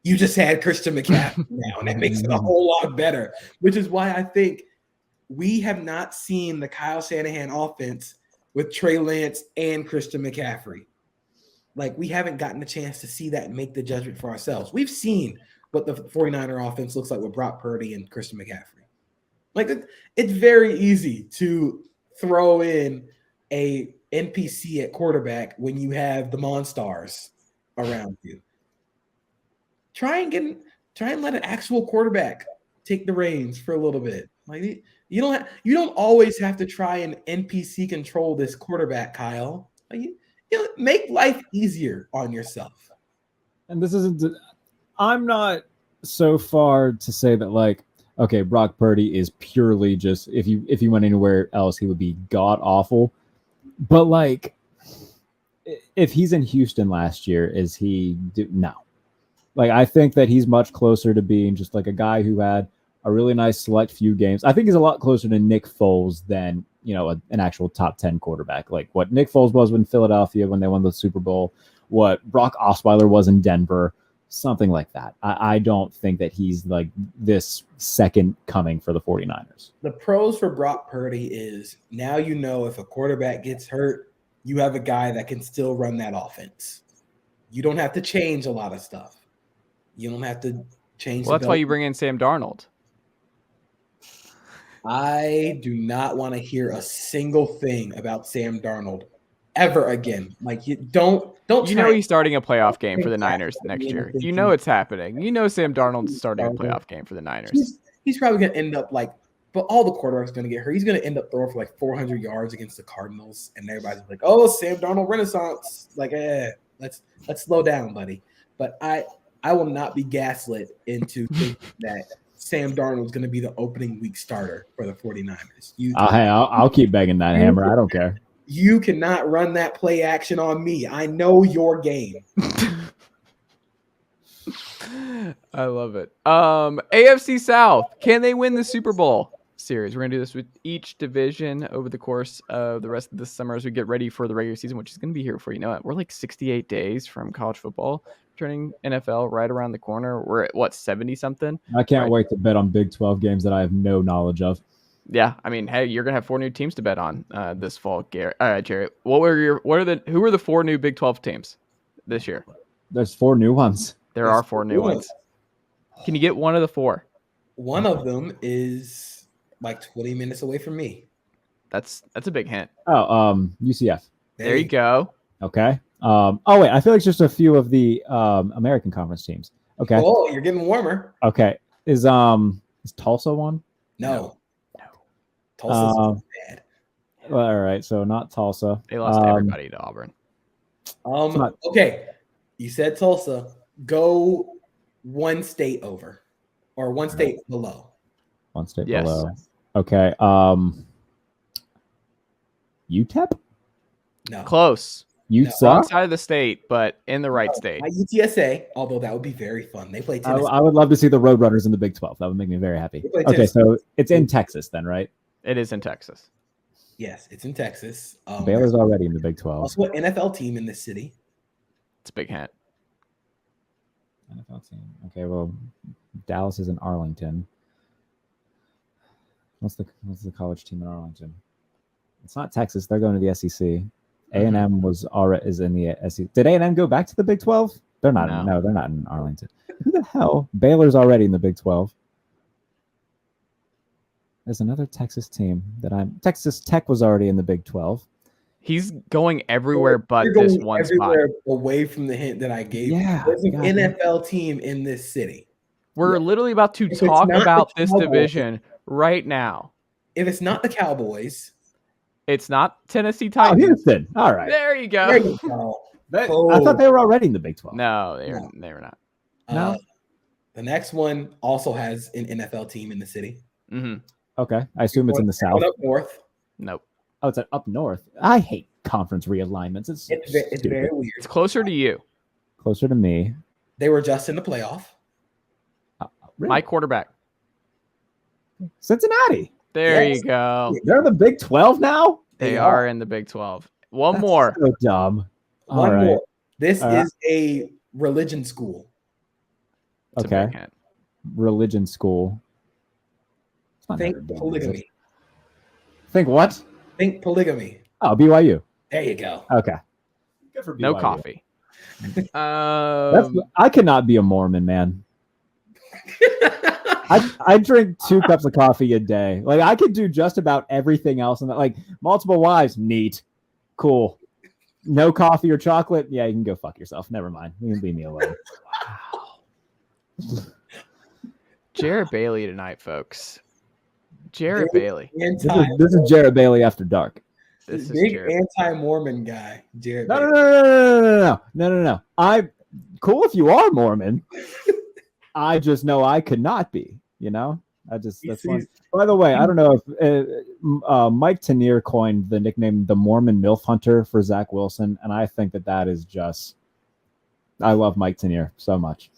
You just had Christian McCaffrey now, and that makes it a whole lot better, which is why I think we have not seen the Kyle Shanahan offense with Trey Lance and Christian McCaffrey. Like, we haven't gotten a chance to see that and make the judgment for ourselves. We've seen what the 49er offense looks like with Brock Purdy and Christian McCaffrey. Like, it's very easy to throw in a NPC at quarterback when you have the Monstars around you. Try and let an actual quarterback take the reins for a little bit. Like, you don't always have to try and NPC control this quarterback, Kyle. Like, you make life easier on yourself. And this isn't. I'm not so far to say that like, okay, Brock Purdy is purely just if he went anywhere else, he would be god awful. But like, if he's in Houston last year, is he no? Like, I think that he's much closer to being just like a guy who had a really nice select few games. I think he's a lot closer to Nick Foles than, an actual top 10 quarterback. Like what Nick Foles was in Philadelphia when they won the Super Bowl, what Brock Osweiler was in Denver, something like that. I don't think that he's like this second coming for the 49ers. The pros for Brock Purdy is now if a quarterback gets hurt, you have a guy that can still run that offense. You don't have to change a lot of stuff. You don't have to change. Well, that's why you bring in Sam Darnold. I do not want to hear a single thing about Sam Darnold ever again. Like you don't. He's starting a playoff game for the Niners next year. It's happening. Sam Darnold's starting a playoff game for the Niners. He's probably going to end up but all the quarterbacks are going to get hurt. He's going to end up throwing for 400 yards against the Cardinals, and everybody's like, "Oh, Sam Darnold Renaissance!" Let's slow down, buddy. But I will not be gaslit into thinking that Sam Darnold's going to be the opening week starter for the 49ers. I'll keep begging that hammer. I don't care. You cannot run that play action on me. I know your game. I love it. AFC South. Can they win the Super Bowl series? We're going to do this with each division over the course of the rest of the summer as we get ready for the regular season, which is going to be here before you know it. We're 68 days from college football turning NFL right around the corner. We're at 70-something? I can't wait to bet on Big 12 games that I have no knowledge of. Yeah, I mean, hey, you're gonna have 4 new teams to bet on this fall, Jarrett. Who are the 4 new Big 12 teams this year? There's 4 new ones. There are 4 new ones. Can you get one of the 4? One of them is 20 minutes away from me. That's a big hint. Oh, UCF. There you go. Okay. Wait, I feel like it's just a few of the American Conference teams. Okay. Oh, you're getting warmer. Okay. Is Tulsa one? No. Tulsa's bad. Well, all right, so not Tulsa. They lost everybody to Auburn. Okay. You said Tulsa. Go one state over or one state below. One state below. Okay. UTEP? No. Close. Wrong side of the state, but in the right state. Not UTSA, although that would be very fun. They play Tennessee. I would love to see the Roadrunners in the Big 12. That would make me very happy. Okay, so it's in Texas then, right? It is in Texas. Yes, it's in Texas. Baylor's already in the Big 12. Also, an NFL team in this city. It's a big hint. NFL team. Okay, well, Dallas is in Arlington. What's the college team in Arlington? It's not Texas. They're going to the SEC. A&M is in the SEC. Did A&M go back to the Big 12? They're not. No, they're not in Arlington. Who the hell? Baylor's already in the Big 12. There's another Texas team Texas Tech was already in the Big 12. He's going everywhere but this one spot. Away from the hint that I gave. Yeah, there's an NFL team in this city. We're literally about to talk about this division right now. If it's not the Cowboys, it's not Tennessee Titans. Oh, Houston. All right. There you go. There you go. I thought they were already in the Big 12. No, they were not. No. The next one also has an NFL team in the city. Mm-hmm. Okay. I assume it's in the South. Up north. Nope. Oh, it's up north. I hate conference realignments. It's very weird. It's closer to you. Closer to me. They were just in the playoff. Really? My quarterback. Cincinnati. There you go. They're in the Big 12 now? They are in the Big 12. One more. So dumb. One more. This is a religion school. It's okay. Religion school. Think polygamy. Think what? Think polygamy. Oh, BYU. There you go. Okay. Good for BYU. No coffee. I cannot be a Mormon, man. I drink 2 cups of coffee a day. Like, I could do just about everything else. And like, multiple wives, neat. Cool. No coffee or chocolate. Yeah, you can go fuck yourself. Never mind. You can leave me alone. Wow. Jarrett Bailey tonight, folks. Jarrett Bailey. This is Jarrett Bailey after dark. This is big anti-Mormon guy, Jarrett. No. I'm cool if you are Mormon. I just know I could not be, That's fun. By the way, I don't know if Mike Tanier coined the nickname the Mormon MILF Hunter for Zach Wilson, and I think that is just. I love Mike Tanier so much.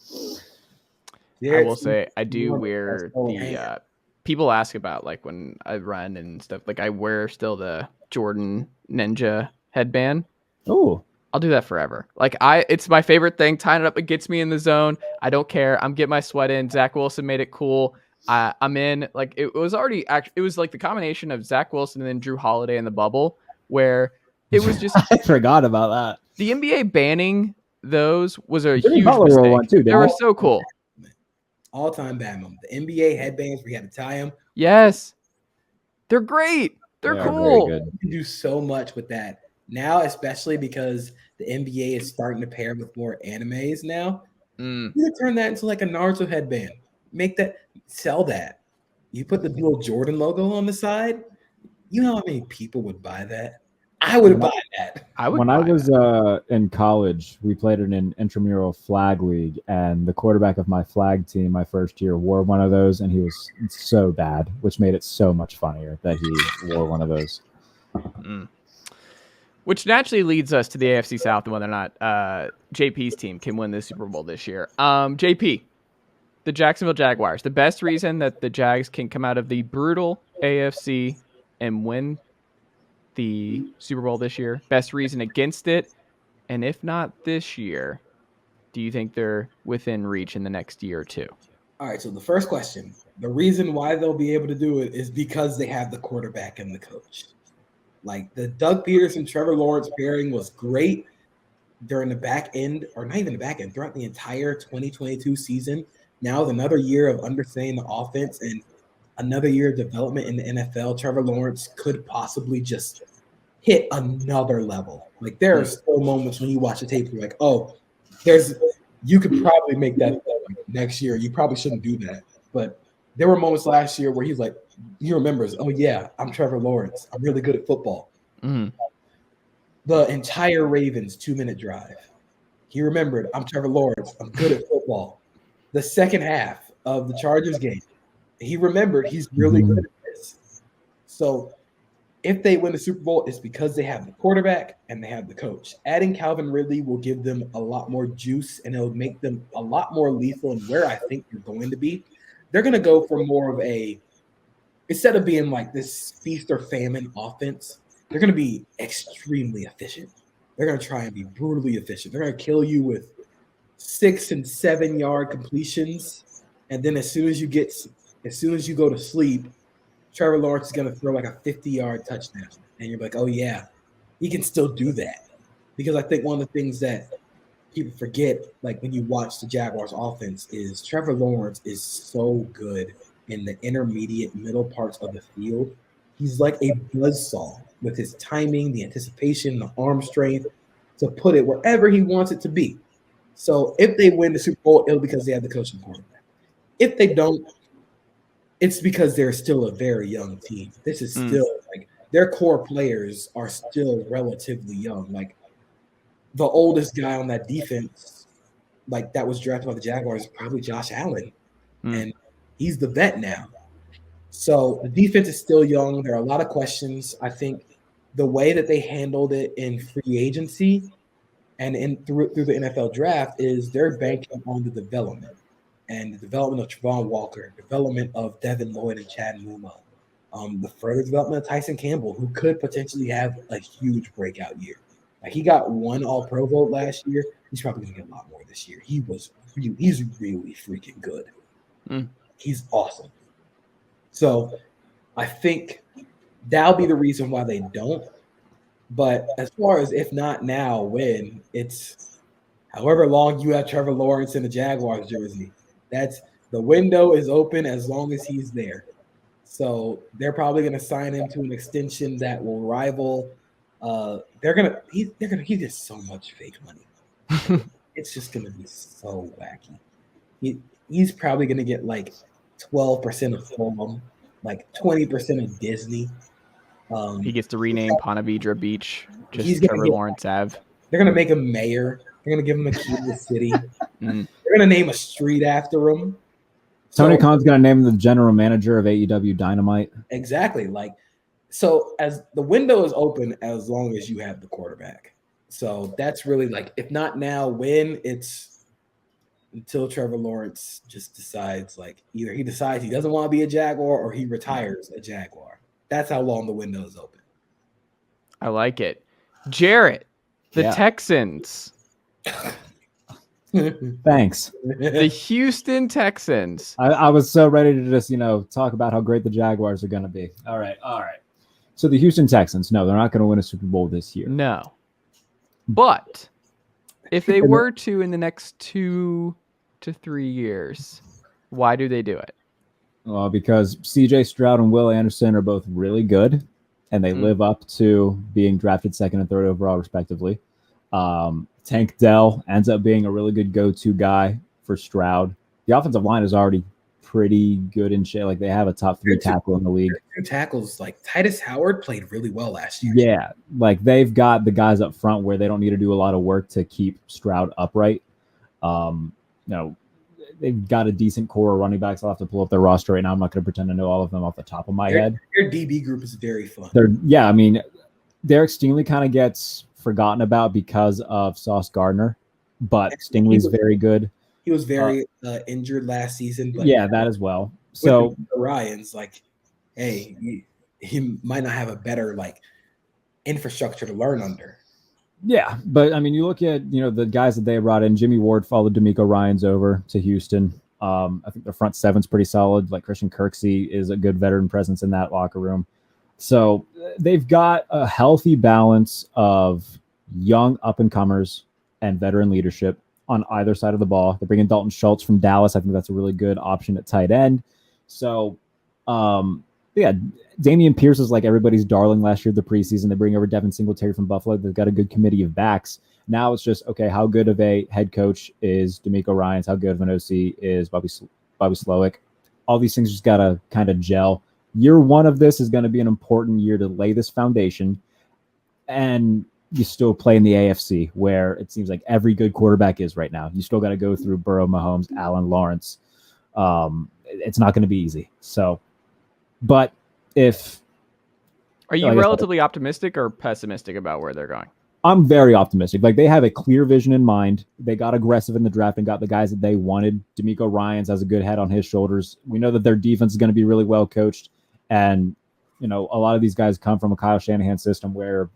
I will say I do wear the people ask about like when I run and stuff. Like I wear still the Jordan Ninja headband. Oh, I'll do that forever. Like it's my favorite thing. Tying it up, it gets me in the zone. I don't care. I'm getting my sweat in. Zach Wilson made it cool. I'm in. Like it was already. It was like the combination of Zach Wilson and then Drew Holiday in the bubble, where it was just. I forgot about that. The NBA banning those was a Jimmy huge Butler mistake. wore one too, they were so cool. All-time bad moment. The NBA headbands where you had to tie them. Yes, they're great. They're cool. You can do so much with that now, especially because the NBA is starting to pair with more animes now. You can turn that into like a Naruto headband. Sell that. You put the little Jordan logo on the side. You know how many people would buy that? I would buy that. I was in college, we played in an intramural flag league, and the quarterback of my flag team my first year wore one of those, and he was so bad, which made it so much funnier that he wore one of those. Which naturally leads us to the AFC South and whether or not JP's team can win the Super Bowl this year. JP, the Jacksonville Jaguars. The best reason that the Jags can come out of the brutal AFC and win the Super Bowl this year, best reason against it, and if not this year, do you think they're within reach in the next year or two? All right, so the first question, the reason why they'll be able to do it is because they have the quarterback and the coach. Like the Doug Pederson, Trevor Lawrence pairing was great during the back end, or not even the back end, throughout the entire 2022 season. Now with another year of understanding the offense and another year of development in the NFL, Trevor Lawrence could possibly just hit another level. Like there are still moments when you watch the tape, you're like, oh, you could probably make that next year. You probably shouldn't do that. But there were moments last year where he's like, he remembers, oh yeah, I'm Trevor Lawrence. I'm really good at football. The entire Ravens 2-minute drive. He remembered, I'm Trevor Lawrence. I'm good at football. The second half of the Chargers game, he remembered he's really good at this. So if they win the Super Bowl, it's because they have the quarterback and they have the coach. Adding Calvin Ridley will give them a lot more juice, and it'll make them a lot more lethal in where I think they're going to be. They're going to go for more of a, instead of being like this feast or famine offense, they're going to be extremely efficient. They're going to try and be brutally efficient. They're going to kill you with 6 and 7 yard completions. And then as soon as you go to sleep, Trevor Lawrence is going to throw like a 50-yard touchdown. And you're like, oh, yeah, he can still do that. Because I think one of the things that people forget, like when you watch the Jaguars offense, is Trevor Lawrence is so good in the intermediate middle parts of the field. He's like a buzzsaw with his timing, the anticipation, the arm strength to put it wherever he wants it to be. So if they win the Super Bowl, it'll be because they have the coach and quarterback. If they don't, it's because they're still a very young team. This is still like their core players are still relatively young. Like the oldest guy on that defense, like that was drafted by the Jaguars, is probably Josh Allen. And he's the vet now. So the defense is still young. There are a lot of questions. I think the way that they handled it in free agency and through the NFL draft is they're banking on the development. And the development of Travon Walker, development of Devin Lloyd and Chad Muma, the further development of Tyson Campbell, who could potentially have a huge breakout year. Like he got 1 All-Pro vote last year. He's probably going to get a lot more this year. He's really freaking good. He's awesome. So I think that'll be the reason why they don't. But as far as if not now, when, it's however long you have Trevor Lawrence in the Jaguars jersey. That's the window is open as long as he's there. So they're probably going to sign him to an extension that will rival. He gets so much fake money. It's just going to be so wacky. He's probably going to get like 12% of Fulham, like 20% of Disney. He gets to rename Ponte Vedra Beach just Trevor Lawrence Ave. They're going to make him mayor. They're going to give him a key to the city. They're going to name a street after him. Tony Khan's going to name him the general manager of AEW Dynamite. Exactly. Like, so as the window is open as long as you have the quarterback. So that's really like, if not now, when? It's until Trevor Lawrence just decides, like, either he decides he doesn't want to be a Jaguar or he retires a Jaguar. That's how long the window is open. I like it. Jarrett, the Texans. Thanks. The Houston Texans. I was so ready to just, talk about how great the Jaguars are going to be. All right. So the Houston Texans, no, they're not going to win a Super Bowl this year. No. But if they were to in the next 2 to 3 years, why do they do it? Well, because C.J. Stroud and Will Anderson are both really good, and they live up to being drafted 2nd and 3rd overall, respectively. Tank Dell ends up being a really good go-to guy for Stroud. The offensive line is already pretty good in shape. Like, they have a top 3 tackle in the league. 2 tackles, like Titus Howard played really well last year. Yeah, like they've got the guys up front where they don't need to do a lot of work to keep Stroud upright. They've got a decent core of running backs. I'll have to pull up their roster right now. I'm not going to pretend to know all of them off the top of my head. Their DB group is very fun. Derek Stingley kind of gets forgotten about because of Sauce Gardner, but Stingley's very good. He was very injured last season. But that as well. So Ryan's like, hey, he might not have a better infrastructure to learn under. Yeah, but I mean, you look at the guys that they brought in. Jimmy Ward followed D'Amico Ryans over to Houston. I think the front seven's pretty solid. Like Christian Kirksey is a good veteran presence in that locker room. So they've got a healthy balance of young up-and-comers and veteran leadership on either side of the ball. They're bringing Dalton Schultz from Dallas. I think that's a really good option at tight end. So, Damian Pierce is like everybody's darling last year, the preseason. They bring over Devin Singletary from Buffalo. They've got a good committee of backs. Now it's just, okay, how good of a head coach is D'Amico Ryans? How good of an OC is Bobby Slowick? All these things just got to kind of gel. Year one of this is going to be an important year to lay this foundation. And you still play in the AFC, where it seems like every good quarterback is right now. You still got to go through Burrow, Mahomes, Allen, Lawrence. It's not going to be easy. So, but are you relatively optimistic or pessimistic about where they're going? I'm very optimistic. Like, they have a clear vision in mind. They got aggressive in the draft and got the guys that they wanted. D'Amico Ryans has a good head on his shoulders. We know that their defense is going to be really well coached. And, a lot of these guys come from a Kyle Shanahan system where,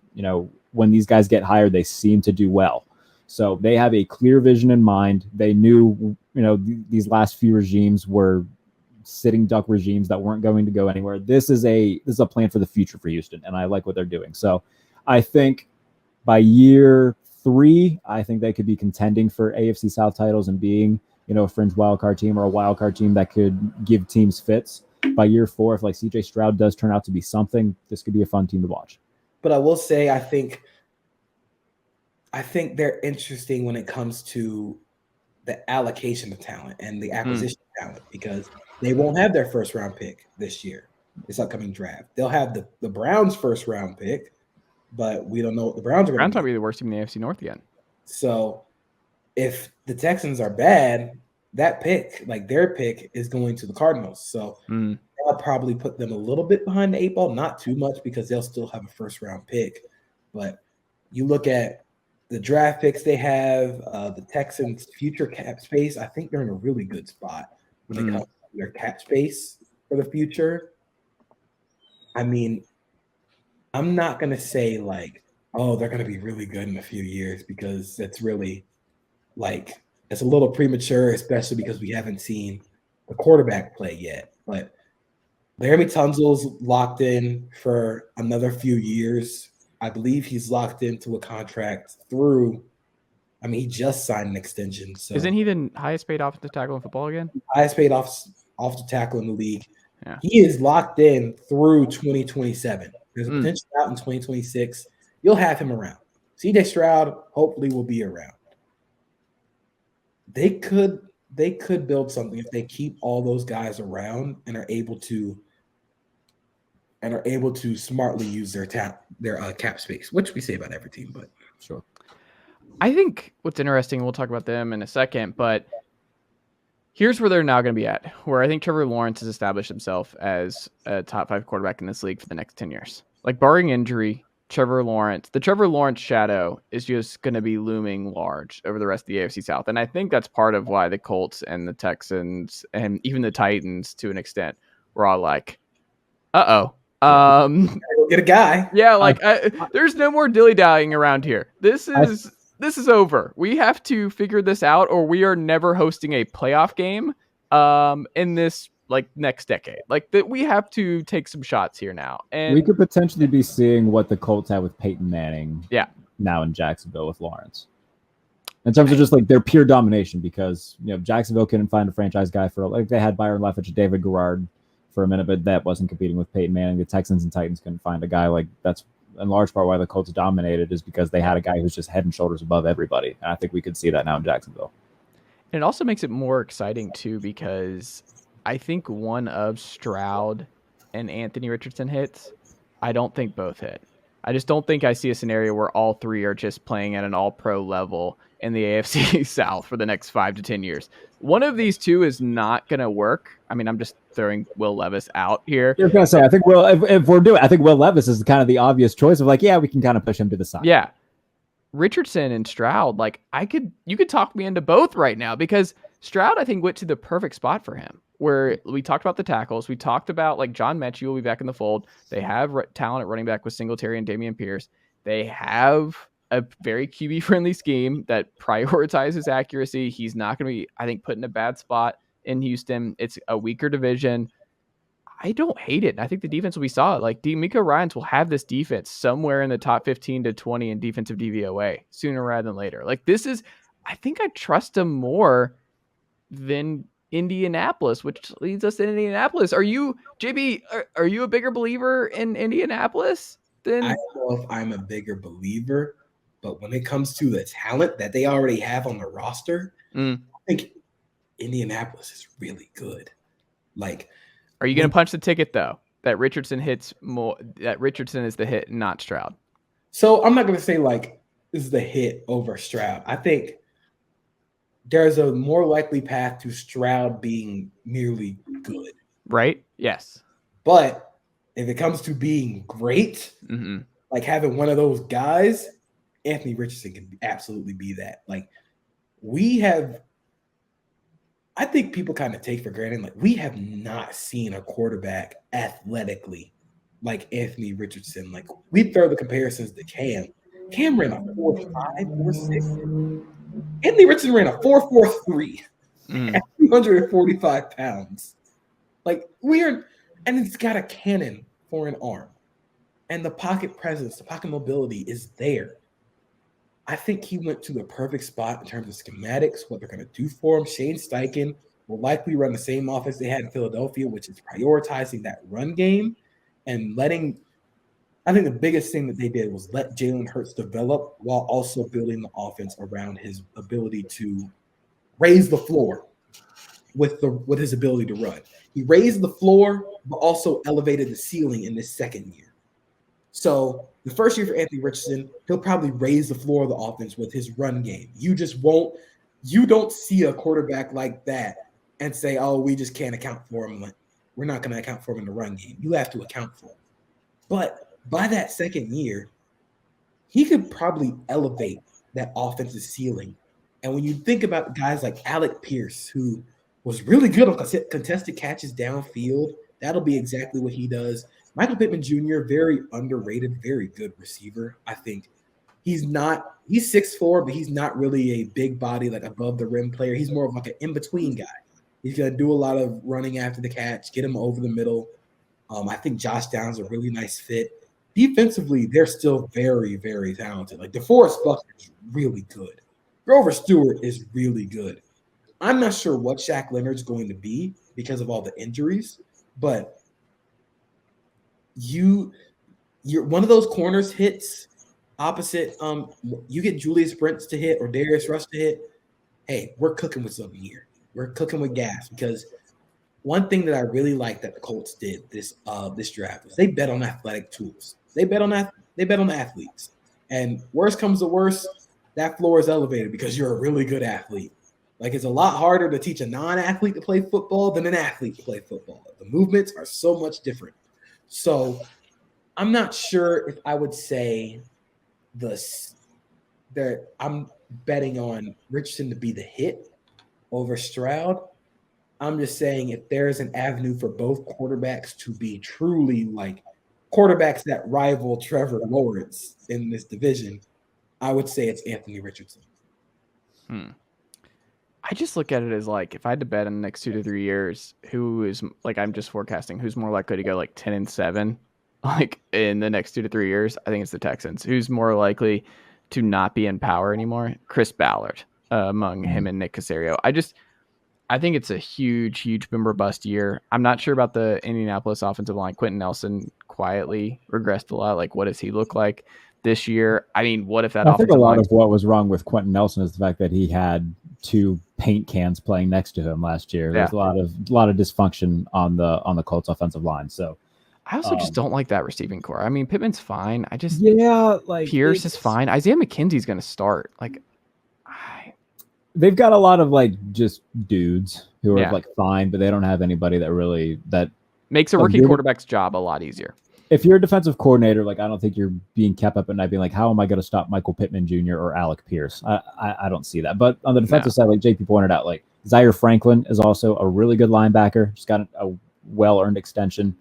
when these guys get hired, they seem to do well. So they have a clear vision in mind. They knew, these last few regimes were sitting duck regimes that weren't going to go anywhere. This is a plan for the future for Houston, and I like what they're doing. So I think by year 3, I think they could be contending for AFC South titles and being, a fringe wildcard team or a wildcard team that could give teams fits. By year 4, if CJ Stroud does turn out to be something, this could be a fun team to watch. But I will say, I think they're interesting when it comes to the allocation of talent and the acquisition of talent, because they won't have their first round pick this year, this upcoming draft. They'll have the Browns' first round pick, but we don't know what the Browns are going to do. Browns might be the worst team in the AFC North again. So if the Texans are bad, that pick, their pick, is going to the Cardinals. So I'll probably put them a little bit behind the 8 ball, not too much, because they'll still have a first round pick. But you look at the draft picks they have, the Texans' future cap space, I think they're in a really good spot when it comes to their cap space for the future. I mean, I'm not going to say they're going to be really good in a few years, because that's really it's a little premature, especially because we haven't seen the quarterback play yet. But Laremy Tunsil's locked in for another few years. I believe he's locked into a contract through. I mean, he just signed an extension. So isn't he the highest paid offensive tackle in football again? Highest paid offensive tackle in the league. Yeah. He is locked in through 2027. There's a potential out in 2026. You'll have him around. CJ Stroud hopefully will be around. They could build something if they keep all those guys around and are able to smartly use their cap space, which we say about every team, but sure. I think what's interesting, we'll talk about them in a second, but Here's where they're now going to be at, where I think Trevor Lawrence has established himself as a top 5 quarterback in this league for the next 10 years. Like, barring injury, the Trevor Lawrence shadow is just going to be looming large over the rest of the AFC South. And I think that's part of why the Colts and the Texans and even the Titans, to an extent, were all like, uh-oh. Go get a guy. Yeah, like, there's no more dilly-dallying around here. This is over. We have to figure this out, or we are never hosting a playoff game in this like next decade. Like, that we have to take some shots here now. And we could potentially be seeing what the Colts had with Peyton Manning. Yeah. Now in Jacksonville with Lawrence. In terms of just like their pure domination, because Jacksonville couldn't find a franchise guy for like they had Byron Leftwich and David Garrard for a minute, but that wasn't competing with Peyton Manning. The Texans and Titans couldn't find a guy. Like, that's in large part why the Colts dominated, is because they had a guy who's just head and shoulders above everybody. And I think we could see that now in Jacksonville. And it also makes it more exciting too, because I think one of Stroud and Anthony Richardson hits. I don't think both hit. I just don't think I see a scenario where all three are just playing at an all-pro level in the AFC South for the next 5 to 10 years. One of these two is not going to work. I mean, I'm just throwing Will Levis out here. You're going to say, I think if we're doing, I think Will Levis is kind of the obvious choice of like, yeah, we can kind of push him to the side. Yeah. Richardson and Stroud, like, you could talk me into both right now, because Stroud, I think, went to the perfect spot for him, where we talked about the tackles. We talked about, like, John Mechie will be back in the fold. They have talent at running back with Singletary and Dameon Pierce. They have a very QB-friendly scheme that prioritizes accuracy. He's not going to be, I think, put in a bad spot in Houston. It's a weaker division. I don't hate it. I think the defense will be solid. Like, D'Amico Ryans will have this defense somewhere in the top 15 to 20 in defensive DVOA sooner rather than later. Like, I think I trust him more than Indianapolis, which leads us to Indianapolis. Are you, JB, are you a bigger believer in Indianapolis than? I don't know if I'm a bigger believer, but when it comes to the talent that they already have on the roster, I think Indianapolis is really good. Like, are you going to punch the ticket though that Richardson hits more? That Richardson is the hit, not Stroud. So I'm not going to say like this is the hit over Stroud. I think there's a more likely path to Stroud being merely good. Right? Yes. But if it comes to being great, like having one of those guys, Anthony Richardson can absolutely be that. Like, I think people kind of take for granted, like, we have not seen a quarterback athletically like Anthony Richardson. Like, we throw the comparisons to Cam. Cam ran a 4.5, 4.6. Anthony Richardson ran a 4.43 at 245 pounds. Like, and it's got a cannon for an arm. And the pocket presence, the pocket mobility is there. I think he went to the perfect spot in terms of schematics, what they're going to do for him. Shane Steichen will likely run the same offense they had in Philadelphia, which is prioritizing that run game and I think the biggest thing that they did was let Jalen Hurts develop while also building the offense around his ability to raise the floor with his ability to run. He raised the floor, but also elevated the ceiling in this second year. So the first year for Anthony Richardson, he'll probably raise the floor of the offense with his run game. You don't see a quarterback like that and say, oh, we just can't account for him. Like, we're not going to account for him in the run game. You have to account for him. But by that second year, he could probably elevate that offensive ceiling. And when you think about guys like Alec Pierce, who was really good on contested catches downfield, that'll be exactly what he does. Michael Pittman Jr., very underrated, very good receiver. I think he's 6'4", but he's not really a big body, like above the rim player. He's more of like an in-between guy. He's going to do a lot of running after the catch, get him over the middle. I think Josh Downs is a really nice fit. Defensively, they're still very, very talented. Like, DeForest Buckner is really good. Grover Stewart is really good. I'm not sure what Shaq Leonard's going to be because of all the injuries, but you're one of those corners hits opposite. You get Julius Brents to hit or Darius Rush to hit. Hey, we're cooking with something here. We're cooking with gas, because one thing that I really like that the Colts did this draft was they bet on athletic tools. They bet on the athletes. And worst comes to worst, that floor is elevated because you're a really good athlete. Like, it's a lot harder to teach a non-athlete to play football than an athlete to play football. The movements are so much different. So I'm not sure if I would say I'm betting on Richardson to be the hit over Stroud. I'm just saying if there is an avenue for both quarterbacks to be truly like quarterbacks that rival Trevor Lawrence in this division, I would say it's Anthony Richardson. I just look at it as like, if I had to bet in the next 2 to 3 years, who is like, I'm just forecasting who's more likely to go like 10-7, like in the next 2 to 3 years. I think it's the Texans. Who's more likely to not be in power anymore? Chris Ballard, among him and Nick Caserio. I think it's a huge boomer bust year. I'm not sure about the Indianapolis offensive line. Quentin Nelson quietly regressed a lot. Like, what does he look like this year? I mean, what if that I think a offensive lot line... of what was wrong with Quentin Nelson is the fact that he had 2 paint cans playing next to him last year. There's a lot of dysfunction on the Colts offensive line. So I also just don't like that receiving core. I mean, Pittman's fine. like Pierce is fine. Isaiah McKenzie's going to start. Like, they've got a lot of like just dudes who are like fine, but they don't have anybody that makes a rookie quarterback's job a lot easier. If you're a defensive coordinator, like I don't think you're being kept up at night being like, how am I going to stop Michael Pittman Jr. or Alec Pierce? I don't see that. But on the defensive side, like JP pointed out, like Zaire Franklin is also a really good linebacker. Just got a well-earned extension.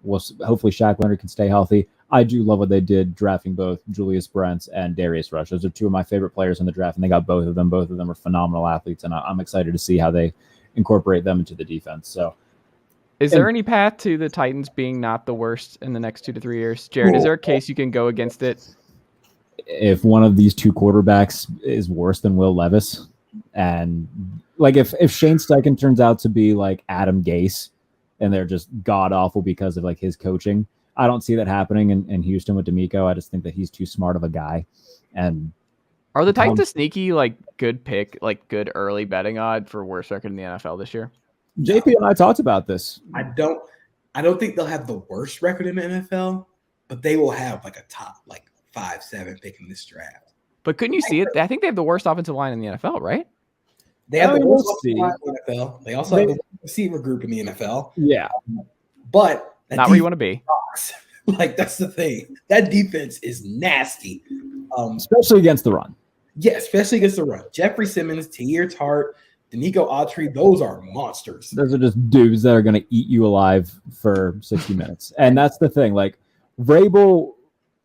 Hopefully Shaq Leonard can stay healthy. I do love what they did drafting both Julius Brents and Darius Rush. Those are 2 of my favorite players in the draft, and they got both of them. Both of them are phenomenal athletes, and I'm excited to see how they incorporate them into the defense. So, is there any path to the Titans being not the worst in the next 2 to 3 years? Jarrett, is there a case you can go against it? If one of these 2 quarterbacks is worse than Will Levis, and like if Shane Steichen turns out to be like Adam Gase, and they're just god awful because of like his coaching, I don't see that happening in Houston with D'Amico. I just think that he's too smart of a guy. And are the Titans a sneaky, like good pick, like good early betting odd for worst record in the NFL this year? JP and I talked about this. I don't think they'll have the worst record in the NFL, but they will have like a top like 5-7 pick in this draft. But couldn't you see it? I think they have the worst offensive line in the NFL, right? They have the worst offensive line in the NFL. They also have the receiver group in the NFL. Yeah. But not where you want to be. Like, that's the thing. That defense is nasty. Especially against the run. Yeah, especially against the run. Jeffrey Simmons, Tahir Tart, Danico Autry, those are monsters. Those are just dudes that are going to eat you alive for 60 minutes. And that's the thing. Like, Vrabel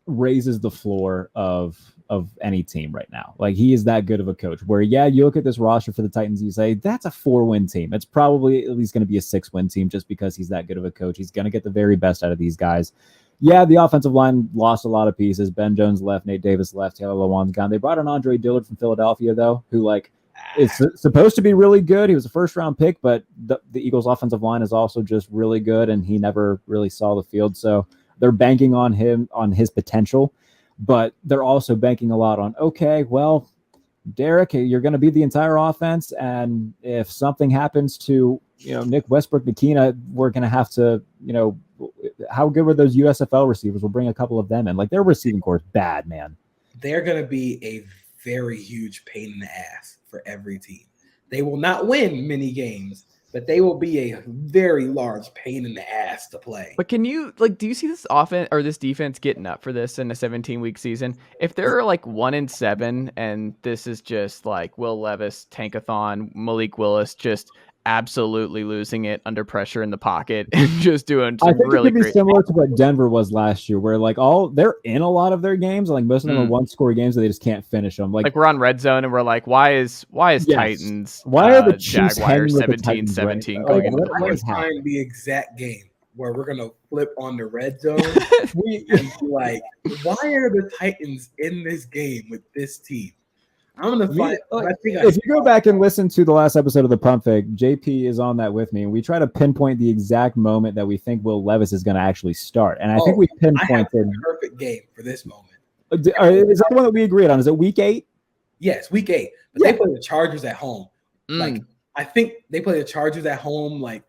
raises the floor of any team right now. Like, he is that good of a coach where, you look at this roster for the Titans, you say, that's a 4-win team. It's probably at least going to be a 6-win team just because he's that good of a coach. He's going to get the very best out of these guys. Yeah, the offensive line lost a lot of pieces. Ben Jones left, Nate Davis left, Taylor Lewan's gone. They brought in Andre Dillard from Philadelphia, though, who, like, is supposed to be really good. He was a first-round pick, but the Eagles' offensive line is also just really good, and he never really saw the field. So they're banking on him, on his potential. But they're also banking a lot on, okay, well, Derrick, you're going to be the entire offense, and if something happens to, Nick Westbrook-Nikina, we're going to have to, how good were those USFL receivers? We'll bring a couple of them in. Like, their receiving core is bad, man. They're going to be a very huge pain in the ass for every team. They will not win many games, but they will be a very large pain in the ass to play. But can you, like, do you see this offense or this defense getting up for this in a 17-week season? If they're like 1-7 and this is just like Will Levis, Tankathon, Malik Willis just absolutely losing it under pressure in the pocket and just doing some really great. I think it could be similar to what Denver was last year, where like they're in a lot of their games, like most of them are 1-score games, and they just can't finish them. Like we're on red zone and we're like, why is Titans Titans Jaguars 17-17 going into the fourth? Time the exact game where we're gonna flip on the red zone and be like, why are the Titans in this game with this team? I'm gonna find. If you go back and listen to the last episode of the Pump Fake, JP is on that with me, and we try to pinpoint the exact moment that we think Will Levis is going to actually start. And I think we pinpointed the perfect game for this moment. Is that the one that we agreed on? Is it week 8? Yes, week 8. But they play the Chargers at home. Like, I think they play the Chargers at home. Like,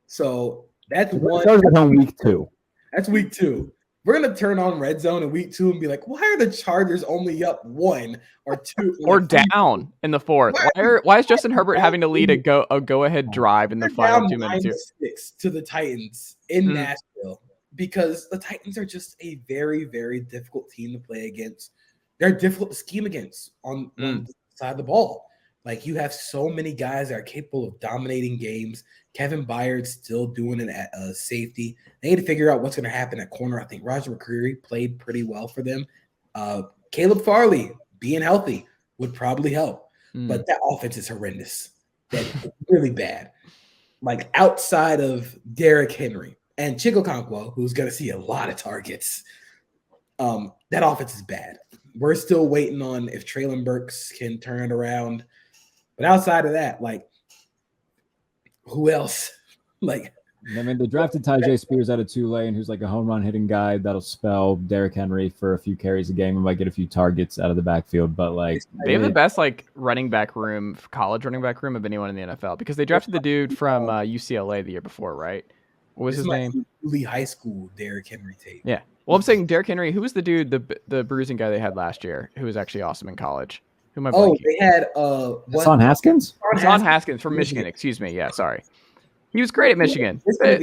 so that's one. Chargers at home week 2. That's week 2. we're gonna turn on Red Zone in week 2 and be like, why are the Chargers only up 1 or 2 or down in the fourth? Why is Justin Herbert having to lead a go ahead drive in the final 2 minutes here? 9-6 to the Titans in Nashville because the Titans are just a very, very difficult team to play against. They're difficult to scheme against on the side of the ball. Like, you have so many guys that are capable of dominating games. Kevin Byard's still doing it at safety. They need to figure out what's going to happen at corner. I think Roger McCreary played pretty well for them. Caleb Farley being healthy would probably help. But that offense is horrendous. That's really bad. Like, outside of Derrick Henry and Chigokonkwo, who's going to see a lot of targets, that offense is bad. We're still waiting on if Traylon Burks can turn it around. But outside of that, like, who else? Like, I mean, they drafted Tyjae Spears out of Tulane, who's like a home run hitting guy that'll spell Derrick Henry for a few carries a game and might get a few targets out of the backfield. But like, they have the best like running back room, college running back room of anyone in the NFL because they drafted the dude from UCLA the year before, right? What was his name? Lee High School Derrick Henry tape. Yeah. Well, I'm saying Derrick Henry. Who was the dude, the bruising guy they had last year, who was actually awesome in college? Who am I blanking? They had Hassan Haskins? Hassan Haskins from Michigan. Excuse me. Yeah, sorry. He was great at Michigan. Yeah.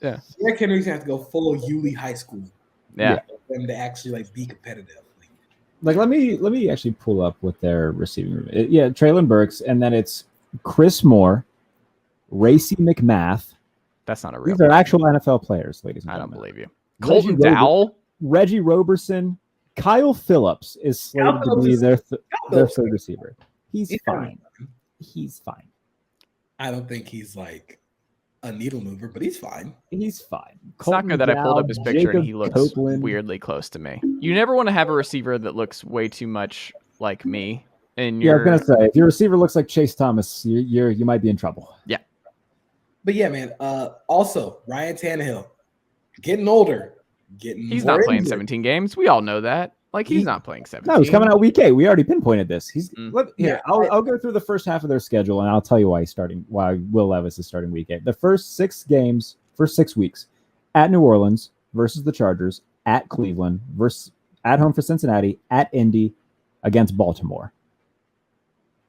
Derrick Henry's gonna have to go full Yulee High School. Yeah. For them to actually like be competitive. Like, let me actually pull up what their receiving room. Traylon Burks, and then it's Chris Moore, Racey McMath. That's not a real. These are actual NFL players, ladies and I gentlemen. don't believe you. Colton Dowell, Reggie Roberson, Kyle Phillips is slated to be their third receiver. He's fine. He's fine. I don't think he's like a needle mover, but he's fine. He's fine. It's not good that I pulled up his picture and he looks weirdly close to me. You never want to have a receiver that looks way too much like me. And I was gonna say, if your receiver looks like Chase Thomas, you might be in trouble. Yeah. But yeah, man. Also, Ryan Tannehill getting older. He's not playing 17 games. We all know that. Like, he's not playing 17. No, he's coming out week 8. We already pinpointed this. I'll go through the first half of their schedule and I'll tell you why Will Levis is starting week 8. The first 6 games, first 6 weeks, at New Orleans versus the Chargers, at Cleveland, versus at home for Cincinnati, at Indy, against Baltimore.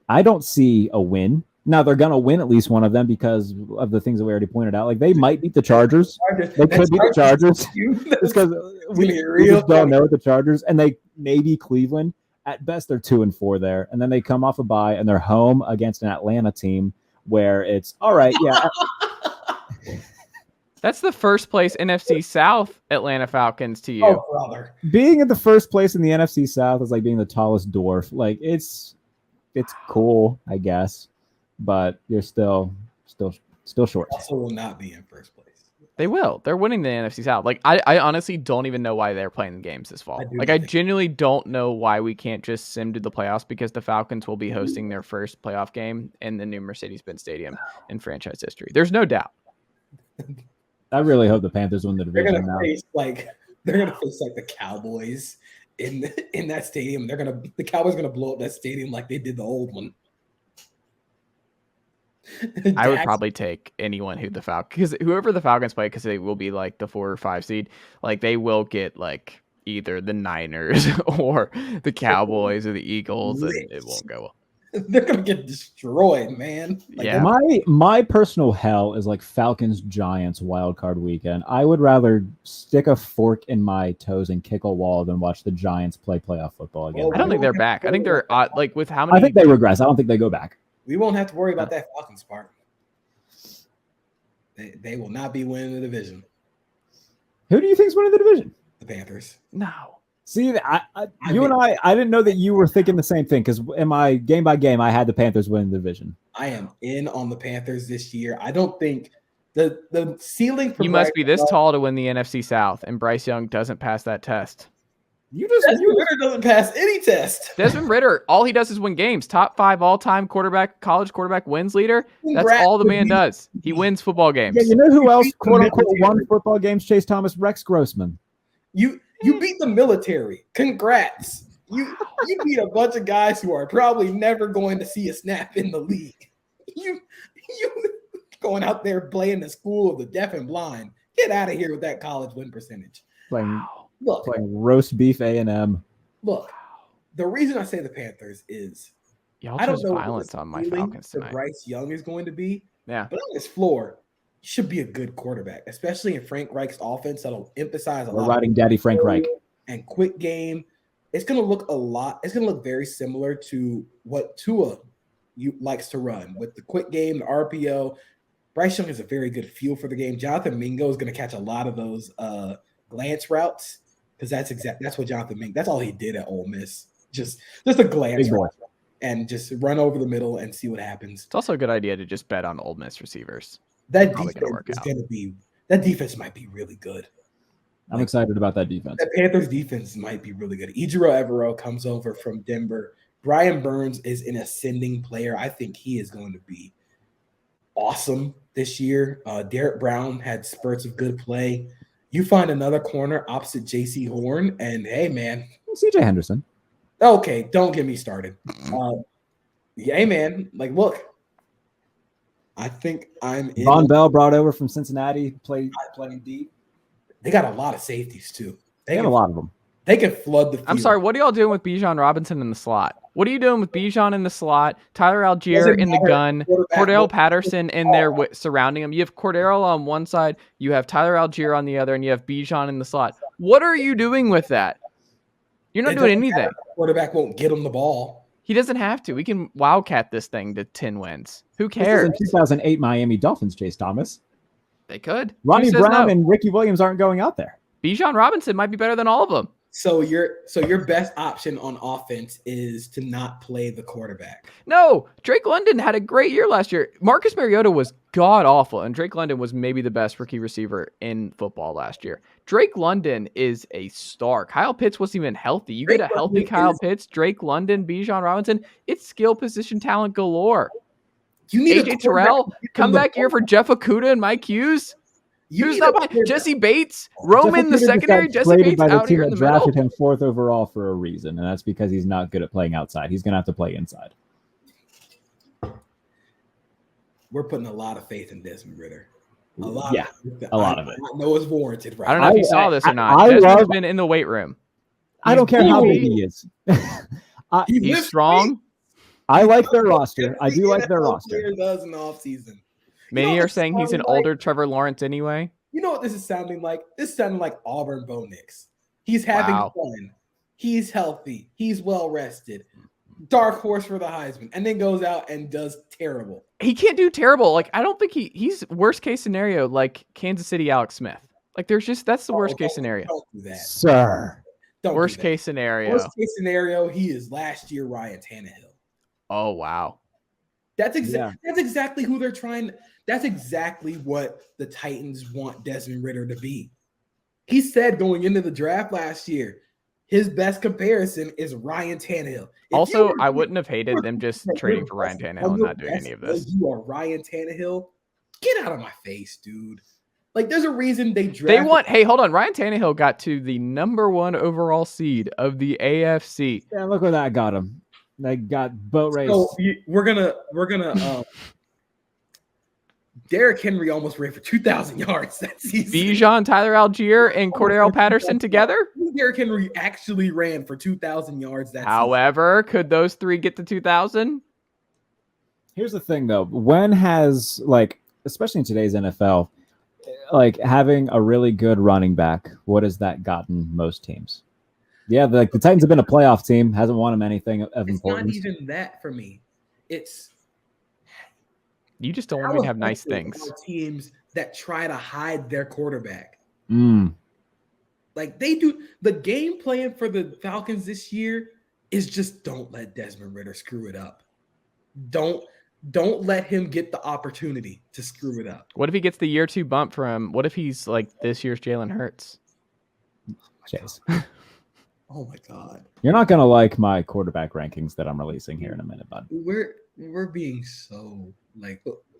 I don't see a win. Now, they're going to win at least one of them because of the things that we already pointed out. Like, they might beat the Chargers. They could beat the Chargers. It's because we just don't know the Chargers. And they maybe Cleveland. At best, they're 2-4 there. And then they come off a bye, and they're home against an Atlanta team where it's, all right, yeah. That's the first place NFC South Atlanta Falcons to you. Oh, brother. Being in the first place in the NFC South is like being the tallest dwarf. Like, it's cool, I guess. But you're still short. Also will not be in first place. They will. They're winning the NFC South. Like, I honestly don't even know why they're playing the games this fall. I genuinely don't know why we can't just sim to the playoffs because the Falcons will be hosting their first playoff game in the new Mercedes-Benz Stadium in franchise history. There's no doubt. I really hope the Panthers win the division. They're gonna face the Cowboys in that stadium. The Cowboys are gonna blow up that stadium like they did the old one. I would probably take anyone who the Falcons, because whoever the Falcons play, because they will be like the 4 or 5 seed, like they will get like either the Niners or the Cowboys or the Eagles, and it won't go well. They're gonna get destroyed, man. Like, yeah. My personal hell is like Falcons Giants wild card weekend. I would rather stick a fork in my toes and kick a wall than watch the Giants play playoff football again. I don't think they're back. I think they're like with how many. I think they regress. I don't think they go back. We won't have to worry about that Falcons part. They will not be winning the division. Who do you think is winning the division? The Panthers. No. See, I didn't know that you were thinking the same thing because in my game by game, I had the Panthers winning the division. I am in on the Panthers this year. I don't think the ceiling for you must be this tall to win the NFC South, and Bryce Young doesn't pass that test. Desmond Ritter doesn't pass any test. Desmond Ritter, all he does is win games. Top 5 all-time college quarterback wins leader. That's all the man does. He wins football games. Yeah, you know who else, quote unquote, won football games? Chase Thomas, Rex Grossman. You beat the military. Congrats. You beat a bunch of guys who are probably never going to see a snap in the league. You going out there playing the school of the deaf and blind. Get out of here with that college win percentage. Look, playing roast beef A&M. look. The reason I say the Panthers is Y'all I don't chose know violence what on my the ceiling Falcons for tonight. Bryce Young is going to be. Yeah. But on his floor, he should be a good quarterback, especially in Frank Reich's offense that'll emphasize a We're lot riding Daddy Frank Reich. and quick game. It's going to look it's going to look very similar to what Tua likes to run with the quick game, the RPO. Bryce Young has a very good feel for the game. Jonathan Mingo is going to catch a lot of those glance routes because that's what Jonathan Mingo, that's all he did at Ole Miss. Just a glance route and just run over the middle and see what happens. It's also a good idea to just bet on Ole Miss receivers. That defense might be really good. I'm excited about that defense. The Panthers defense might be really good. Ejiro Evero comes over from Denver. Brian Burns is an ascending player. I think he is going to be awesome this year. Derrick Brown had spurts of good play. You find another corner opposite J.C. Horn, and hey, man. C.J. Henderson. Okay, don't get me started. Hey, man. Like, look. I think I'm in. Von Bell brought over from Cincinnati, playing deep. They got a lot of safeties, too. They have a lot of them. They can flood the field. I'm sorry, what are y'all doing with Bijan Robinson in the slot? What are you doing with Bijan in the slot, Tyler Algier in the gun, Cordell Patterson in there surrounding him? You have Cordero on one side, you have Tyler Algier on the other, and you have Bijan in the slot. What are you doing with that? You're not doing anything. Quarterback won't get him the ball. He doesn't have to. We can wildcat this thing to 10 wins. Who cares? This is 2008 Miami Dolphins, Chase Thomas. They could. Ronnie Brown and Ricky Williams aren't going out there. Bijan Robinson might be better than all of them. So your best option on offense is to not play the quarterback. No, Drake London had a great year last year. Marcus Mariota was god awful, and Drake London was maybe the best rookie receiver in football last year. Drake London is a star. Kyle Pitts wasn't even healthy. You get a healthy Kyle Pitts, Drake London, Bijan Robinson. It's skill position talent galore. You need AJ Terrell, come back here for Jeff Okudah and Mike Hughes. Who's not behind? Jesse Bates, Roman the secondary. Jesse Bates out here in the middle. Drafted him 4th overall for a reason, and that's because he's not good at playing outside. He's going to have to play inside. We're putting a lot of faith in Desmond Ritter. A lot of it. I know it's warranted. Right? I don't know if you saw this or not. Desmond's been in the weight room. I don't care how big he is. He's strong. I like their roster. I do like their roster. Does in the offseason. Many are saying he's an older Trevor Lawrence anyway. You know what this is sounding like? This is sounding like Auburn Bo Nix. He's having fun. He's healthy. He's well rested. Dark horse for the Heisman. And then goes out and does terrible. He can't do terrible. Like, I don't think he's worst case scenario like Kansas City Alex Smith. Like, that's the worst case scenario. Don't do that. Sir. Worst case scenario. Worst case scenario, he is last year Ryan Tannehill. Oh, wow. That's exactly who they're trying. That's exactly what the Titans want Desmond Ritter to be. He said going into the draft last year, his best comparison is Ryan Tannehill. Also, I wouldn't have hated them just trading for Ryan Tannehill and not doing any of this. You are Ryan Tannehill. Get out of my face, dude. Like, there's a reason they drafted. Hey, hold on. Ryan Tannehill got to the number 1 overall seed of the AFC. Yeah, look where that got him. They got boat race. So we're gonna Derrick Henry almost ran for 2,000 yards that season. Bijan, Tyler Algier, and Cordero Patterson together? Derrick Henry actually ran for 2,000 yards that However, could those three get to 2,000? Here's the thing, though. When has, especially in today's NFL, having a really good running back, what has that gotten most teams? Yeah, the Titans have been a playoff team. Hasn't won them anything of importance. It's not even that for me. It's... You just don't want me to have nice things. Teams that try to hide their quarterback. Like they do. The game plan for the Falcons this year is just don't let Desmond Ritter screw it up. Don't let him get the opportunity to screw it up. What if he gets the year 2 bump from? What if he's like this year's Jalen Hurts? Chase. Oh my God. You're not gonna like my quarterback rankings that I'm releasing here in a minute, bud. We're being so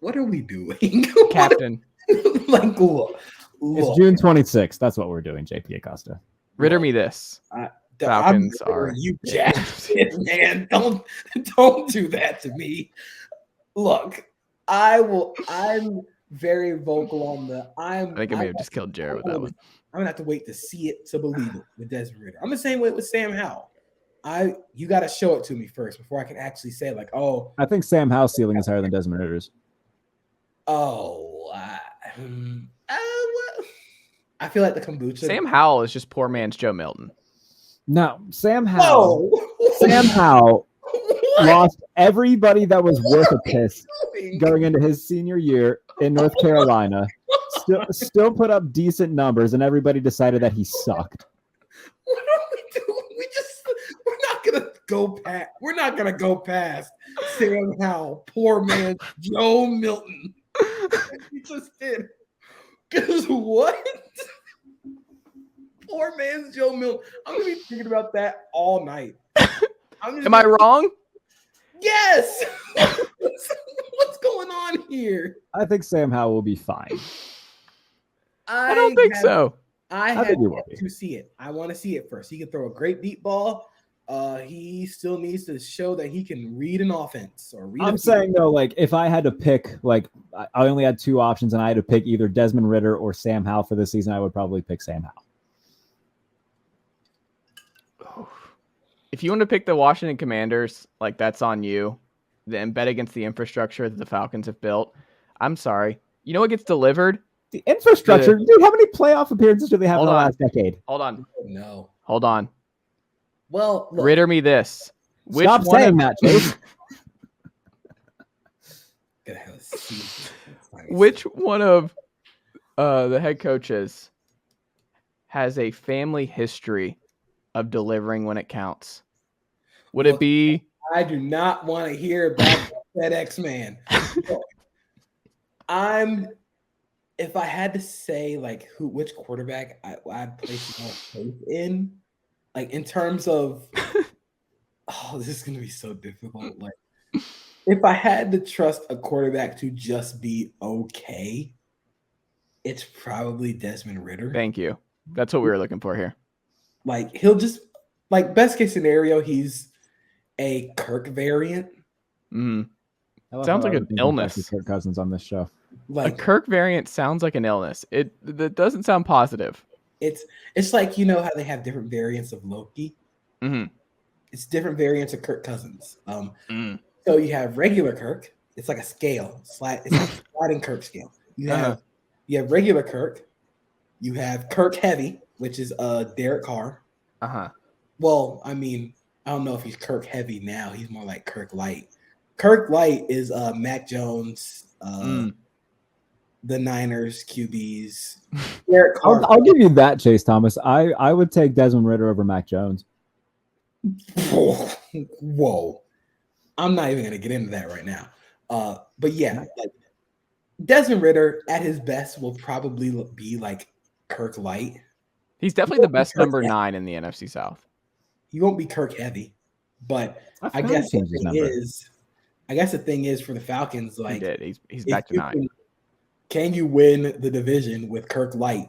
what are we doing? Captain. Look. It's June 26th. That's what we're doing, JP Acosta. Ritter me this. Falcons are you Jackson, man. Don't do that to me. Look, I'm very vocal on the I think I may have just killed Jarrett with that one. I'm gonna have to wait to see it to believe it with Desmond Ridder. I'm the same way with Sam Howell. You got to show it to me first before I can actually say like, oh. I think Sam Howell's ceiling is higher than Desmond Ridder's. Oh, I feel like the kombucha. Sam Howell is just poor man's Joe Milton. No, Sam Howell. Sam Howell lost everybody that was worth a piss going into his senior year in North Carolina. Still put up decent numbers, and everybody decided that he sucked. What are we doing? We're not gonna go past Sam Howell, poor man Joe Milton. He just did. Because what? Poor man's Joe Milton. I'm gonna be thinking about that all night. Am I wrong? Yes. What's going on here? I think Sam Howell will be fine. I don't think so. I have to see it. I want to see it first. He can throw a great deep ball. He still needs to show that he can read an offense or read. I'm saying though, like if I had to pick, like I only had two options, and I had to pick either Desmond Ridder or Sam Howell for this season, I would probably pick Sam Howell. If you want to pick the Washington Commanders, like that's on you. Then bet against the infrastructure that the Falcons have built. I'm sorry. You know what gets delivered? The infrastructure. Dude, how many playoff appearances do they have in the last decade? Hold on. No. Hold on. Well, look. Ridder me this. Stop saying that, Chase. Which one of the head coaches has a family history of delivering when it counts? Would it be? I do not want to hear about FedEx man. If I had to say like which quarterback I'd place more faith in, like in terms of, this is gonna be so difficult. Like, if I had to trust a quarterback to just be okay, it's probably Desmond Ridder. Thank you. That's what we were looking for here. Like he'll just like best case scenario, he's a Kirk variant. Sounds like an illness. Kirk Cousins on this show. Like a Kirk variant sounds like an illness. That doesn't sound positive. It's like, you know how they have different variants of Loki. Mm-hmm. It's different variants of Kirk Cousins. So you have regular Kirk. It's like a scale. It's like a sliding Kirk scale. You have regular Kirk. You have Kirk heavy, which is Derek Carr. Well, I mean, I don't know if he's Kirk heavy now. He's more like Kirk light. Kirk light is Mac Jones, the Niners QBs. Derek Carr. I'll give you that, Chase Thomas. I would take Desmond Ridder over Mac Jones. Whoa. I'm not even going to get into that right now. But yeah, like, Desmond Ridder at his best will probably be like Kirk light. He's definitely the best number 9 in the NFC South. He won't be Kirk heavy, but I guess the thing is for the Falcons, like he did. He's back to 9. Can you win the division with Kirk light?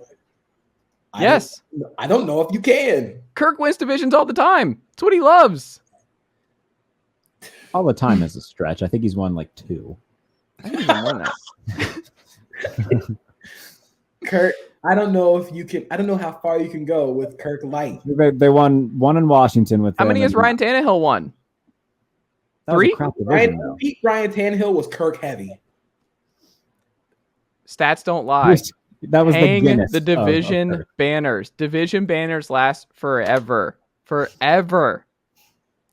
Yes. I don't know if you can. Kirk wins divisions all the time. It's what he loves. All the time is a stretch. I think he's won like 2. I didn't even win that. Kirk, I don't know if you can. I don't know how far you can go with Kirk light. They won 1 in Washington with. How many has Ryan Tannehill won? 3. Ryan Tannehill was Kirk heavy. Stats don't lie. That was the division banners. Division banners last forever. Forever.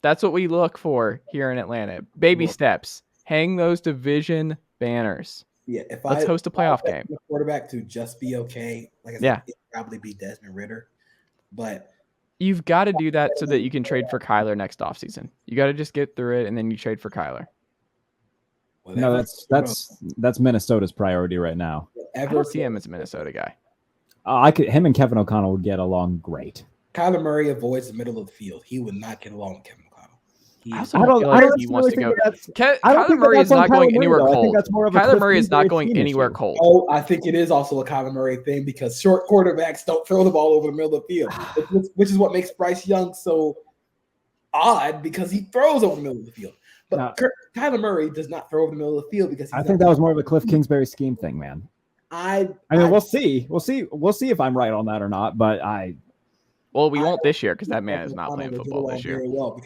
That's what we look for here in Atlanta. Baby steps. Hang those division banners. Yeah, let's host a playoff game. The quarterback to just be okay. Like I said, it'd probably be Desmond Ridder. But you've got to do that so that you can trade for Kyler next offseason. You got to just get through it and then you trade for Kyler. Well, no, that's Minnesota's priority right now. I don't see him as a Minnesota guy. Him and Kevin O'Connell would get along great. Kyler Murray avoids the middle of the field. He would not get along with Kevin O'Connell. I don't feel like he wants to go. Kyler Murray is not going anywhere cold. Kyler Murray is not going anywhere cold. Oh, I think it is also a Kyler Murray thing because short quarterbacks don't throw the ball over the middle of the field, which is what makes Bryce Young so odd because he throws over the middle of the field. But Kyler Murray does not throw over the middle of the field because I think that was more of a Cliff Kingsbury scheme thing, man. I mean, we'll see. We'll see if I'm right on that or not. But well, we won't this year because that man is not playing football this year. Well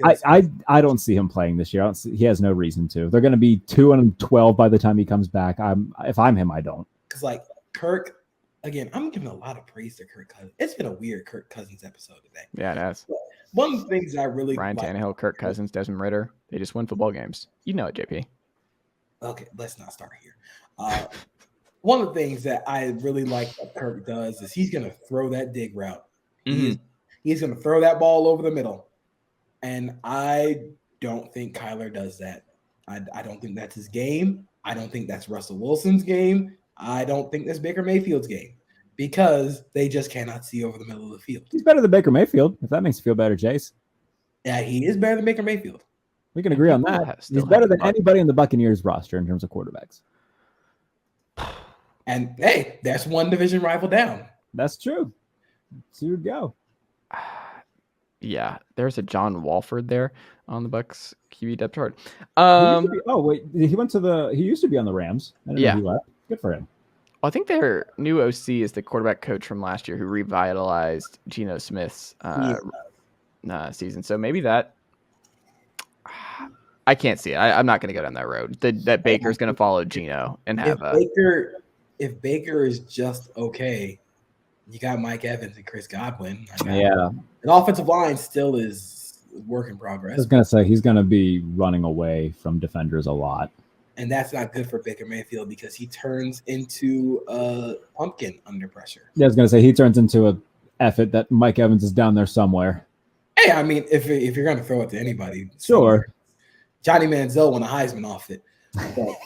I don't see him playing this year. He has no reason to. They're going to be 2-12 by the time he comes back. If I'm him, I don't. Because like Kirk. Again, I'm giving a lot of praise to Kirk Cousins. It's been a weird Kirk Cousins episode today. Yeah, it has. One of the things I really Ryan Tannehill, Kirk Cousins, Desmond Ridder, they just win football games. You know it, JP. Okay, let's not start here. One of the things that I really like that Kirk does is he's going to throw that dig route. Mm-hmm. He's going to throw that ball over the middle. And I don't think Kyler does that. I don't think that's his game. I don't think that's Russell Wilson's game. I don't think that's Baker Mayfield's game because they just cannot see over the middle of the field. He's better than Baker Mayfield, if that makes you feel better, Jace. Yeah, he is better than Baker Mayfield. We can agree on that. He's better than anybody in the Buccaneers roster in terms of quarterbacks. And, hey, that's one division rival down. That's true. So you go. Yeah, there's a John Walford there on the Bucs QB depth chart. He used to be on the Rams. I didn't know he left. Good for him. Well, I think their new OC is the quarterback coach from last year who revitalized Geno Smith's season. So maybe that I can't see it. I'm not going to go down that road. That Baker's going to follow Geno and have if Baker is just okay, you got Mike Evans and Chris Godwin. The offensive line still is work in progress. I was going to say he's going to be running away from defenders a lot. And that's not good for Baker Mayfield because he turns into a pumpkin under pressure. Yeah, I was going to say he turns into an effort that Mike Evans is down there somewhere. Hey, I mean, if you're going to throw it to anybody. Sure. Johnny Manziel won a Heisman off it. But,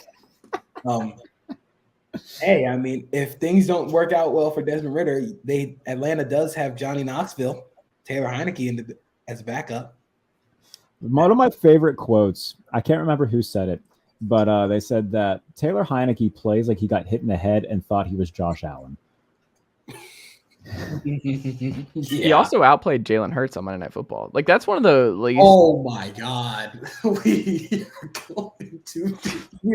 hey, I mean, if things don't work out well for Desmond Ridder, Atlanta does have Johnny Knoxville, Taylor Heineke as backup. One of my favorite quotes, I can't remember who said it, but they said that Taylor Heineke plays like he got hit in the head and thought he was Josh Allen. He also outplayed Jalen Hurts on Monday Night Football. Like that's one of the least. Oh my God, we're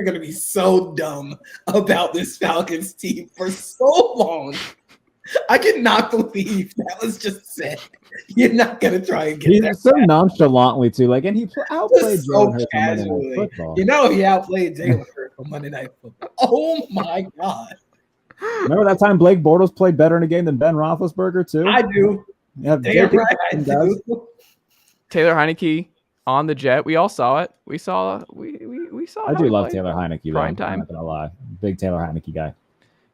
going to be so dumb about this Falcons team for so long. I cannot believe that was just said. You're not going to try and get that. He's so nonchalantly too. Like, and he outplayed Jalen Hurts on Monday Night Football. You know, he outplayed Jalen Hurts on Monday Night Football. Oh my God. Remember that time Blake Bortles played better in a game than Ben Roethlisberger too? I do. Yeah, I do. Taylor Heineke on the jet. We all saw it. We saw. I do love Taylor Heineke. Prime time. I'm not gonna lie, big Taylor Heineke guy.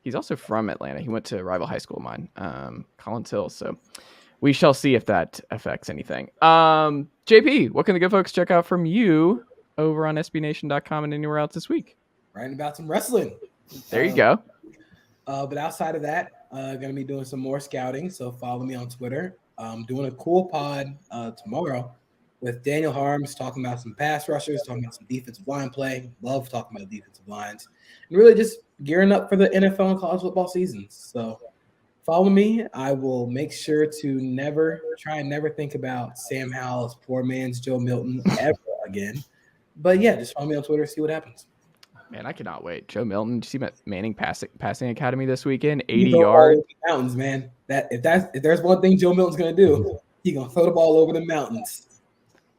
He's also from Atlanta. He went to a rival high school of mine, Collins Hill. So we shall see if that affects anything. JP, what can the good folks check out from you over on SBNation.com and anywhere else this week? Writing about some wrestling. There you go. But outside of that, going to be doing some more scouting. So follow me on Twitter. I'm doing a cool pod tomorrow with Daniel Harms talking about some pass rushers, talking about some defensive line play. Love talking about defensive lines. And really just gearing up for the NFL and college football seasons. So follow me. I will make sure to never think about Sam Howell's poor man's Joe Milton ever again. But yeah, just follow me on Twitter, see what happens. Man, I cannot wait. Joe Milton, did you see Manning Passing Academy this weekend? 80 yards. Mountains, man. If there's one thing Joe Milton's gonna do, he's gonna throw the ball over the mountains.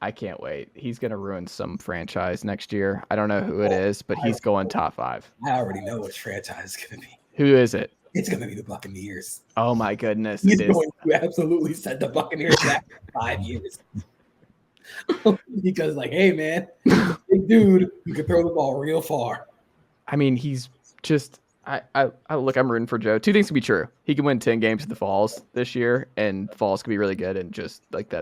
I can't wait. He's gonna ruin some franchise next year. I don't know who it is, but he's going top 5. I already know which franchise is gonna be. Who is it? It's gonna be the Buccaneers. Oh my goodness. He's going to absolutely set the Buccaneers back for 5 years. Because, like, hey, man, big dude who can throw the ball real far. I mean, he's just I look, I'm rooting for Joe. 2 things can be true. He can win 10 games at the Falls this year, and Falls could be really good, and just like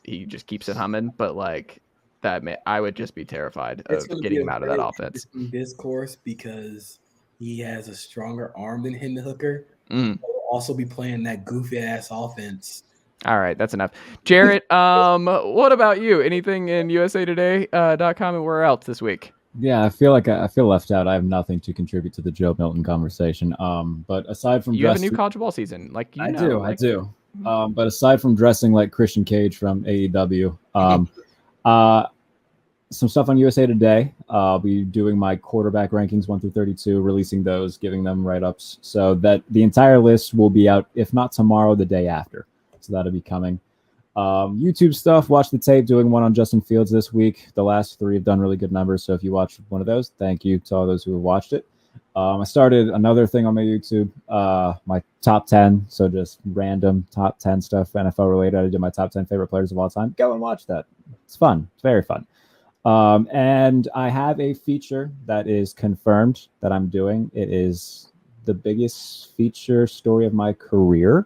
he just keeps it humming. But like that, man, I would just be terrified of getting him out of that offense. Discourse because he has a stronger arm than Hendon Hooker. He'll also be playing that goofy ass offense. All right, that's enough. Jarrett, what about you? Anything in usatoday.com and where else this week? Yeah, I feel left out. I have nothing to contribute to the Joe Milton conversation. But aside from you have a new college ball season, like I do. But aside from dressing like Christian Cage from AEW, some stuff on USA Today. I'll be doing my quarterback rankings 1 through 32, releasing those, giving them write-ups, so that the entire list will be out, if not tomorrow, the day after. So that'll be coming. YouTube stuff, watch the tape, doing one on Justin Fields this week. The last 3 have done really good numbers, so if you watched one of those, thank you to all those who have watched it. I started another thing on my YouTube, my top 10, so just random top 10 stuff, NFL related. I did my top 10 favorite players of all time. Go and watch that. It's fun. It's very fun. And I have a feature that is confirmed that I'm doing. It is the biggest feature story of my career.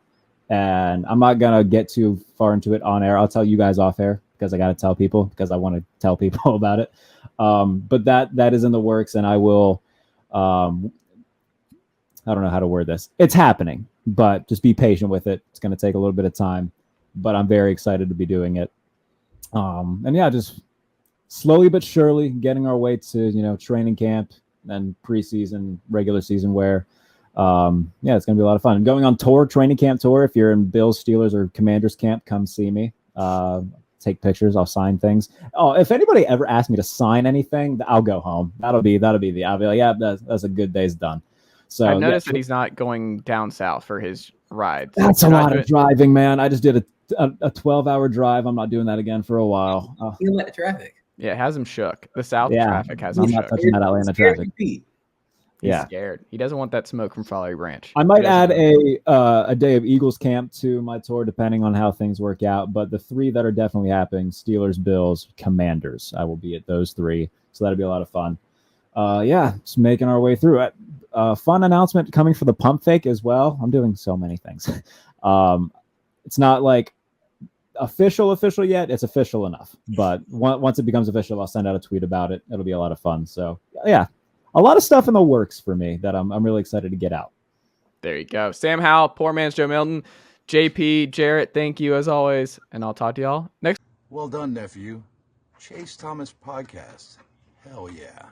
And I'm not going to get too far into it on air. I'll tell you guys off air because I got to tell people because I want to tell people about it. But that is in the works, and I will, I don't know how to word this. It's happening, but just be patient with it. It's going to take a little bit of time, but I'm very excited to be doing it. And yeah, just slowly but surely getting our way to, training camp and preseason, regular season where, yeah, it's going to be a lot of fun. I'm going on tour, training camp tour. If you're in Bills, Steelers, or Commanders camp, come see me. Take pictures. I'll sign things. Oh, if anybody ever asks me to sign anything, I'll go home. I'll be like, yeah, that's a good day's done. So I've noticed that he's not going down south for his rides. That's a lot of driving, man. I just did a 12-hour drive. I'm not doing that again for a while. You don't like the traffic. Yeah, it has him shook. The south traffic has him I'm not touching that Atlanta traffic. He's scared. He doesn't want that smoke from Folly Branch. I might add a day of Eagles camp to my tour, depending on how things work out. But the 3 that are definitely happening: Steelers, Bills, Commanders. I will be at those 3, so that'll be a lot of fun. Yeah, just making our way through it. Fun announcement coming for the pump fake as well. I'm doing so many things. It's not like official yet. It's official enough, but once it becomes official, I'll send out a tweet about it. It'll be a lot of fun. So yeah. A lot of stuff in the works for me that I'm really excited to get out. There you go. Sam Howell, Poor Man's Joe Milton, JP, Jarrett, thank you as always. And I'll talk to y'all next. Well done, nephew. Chase Thomas Podcast. Hell yeah.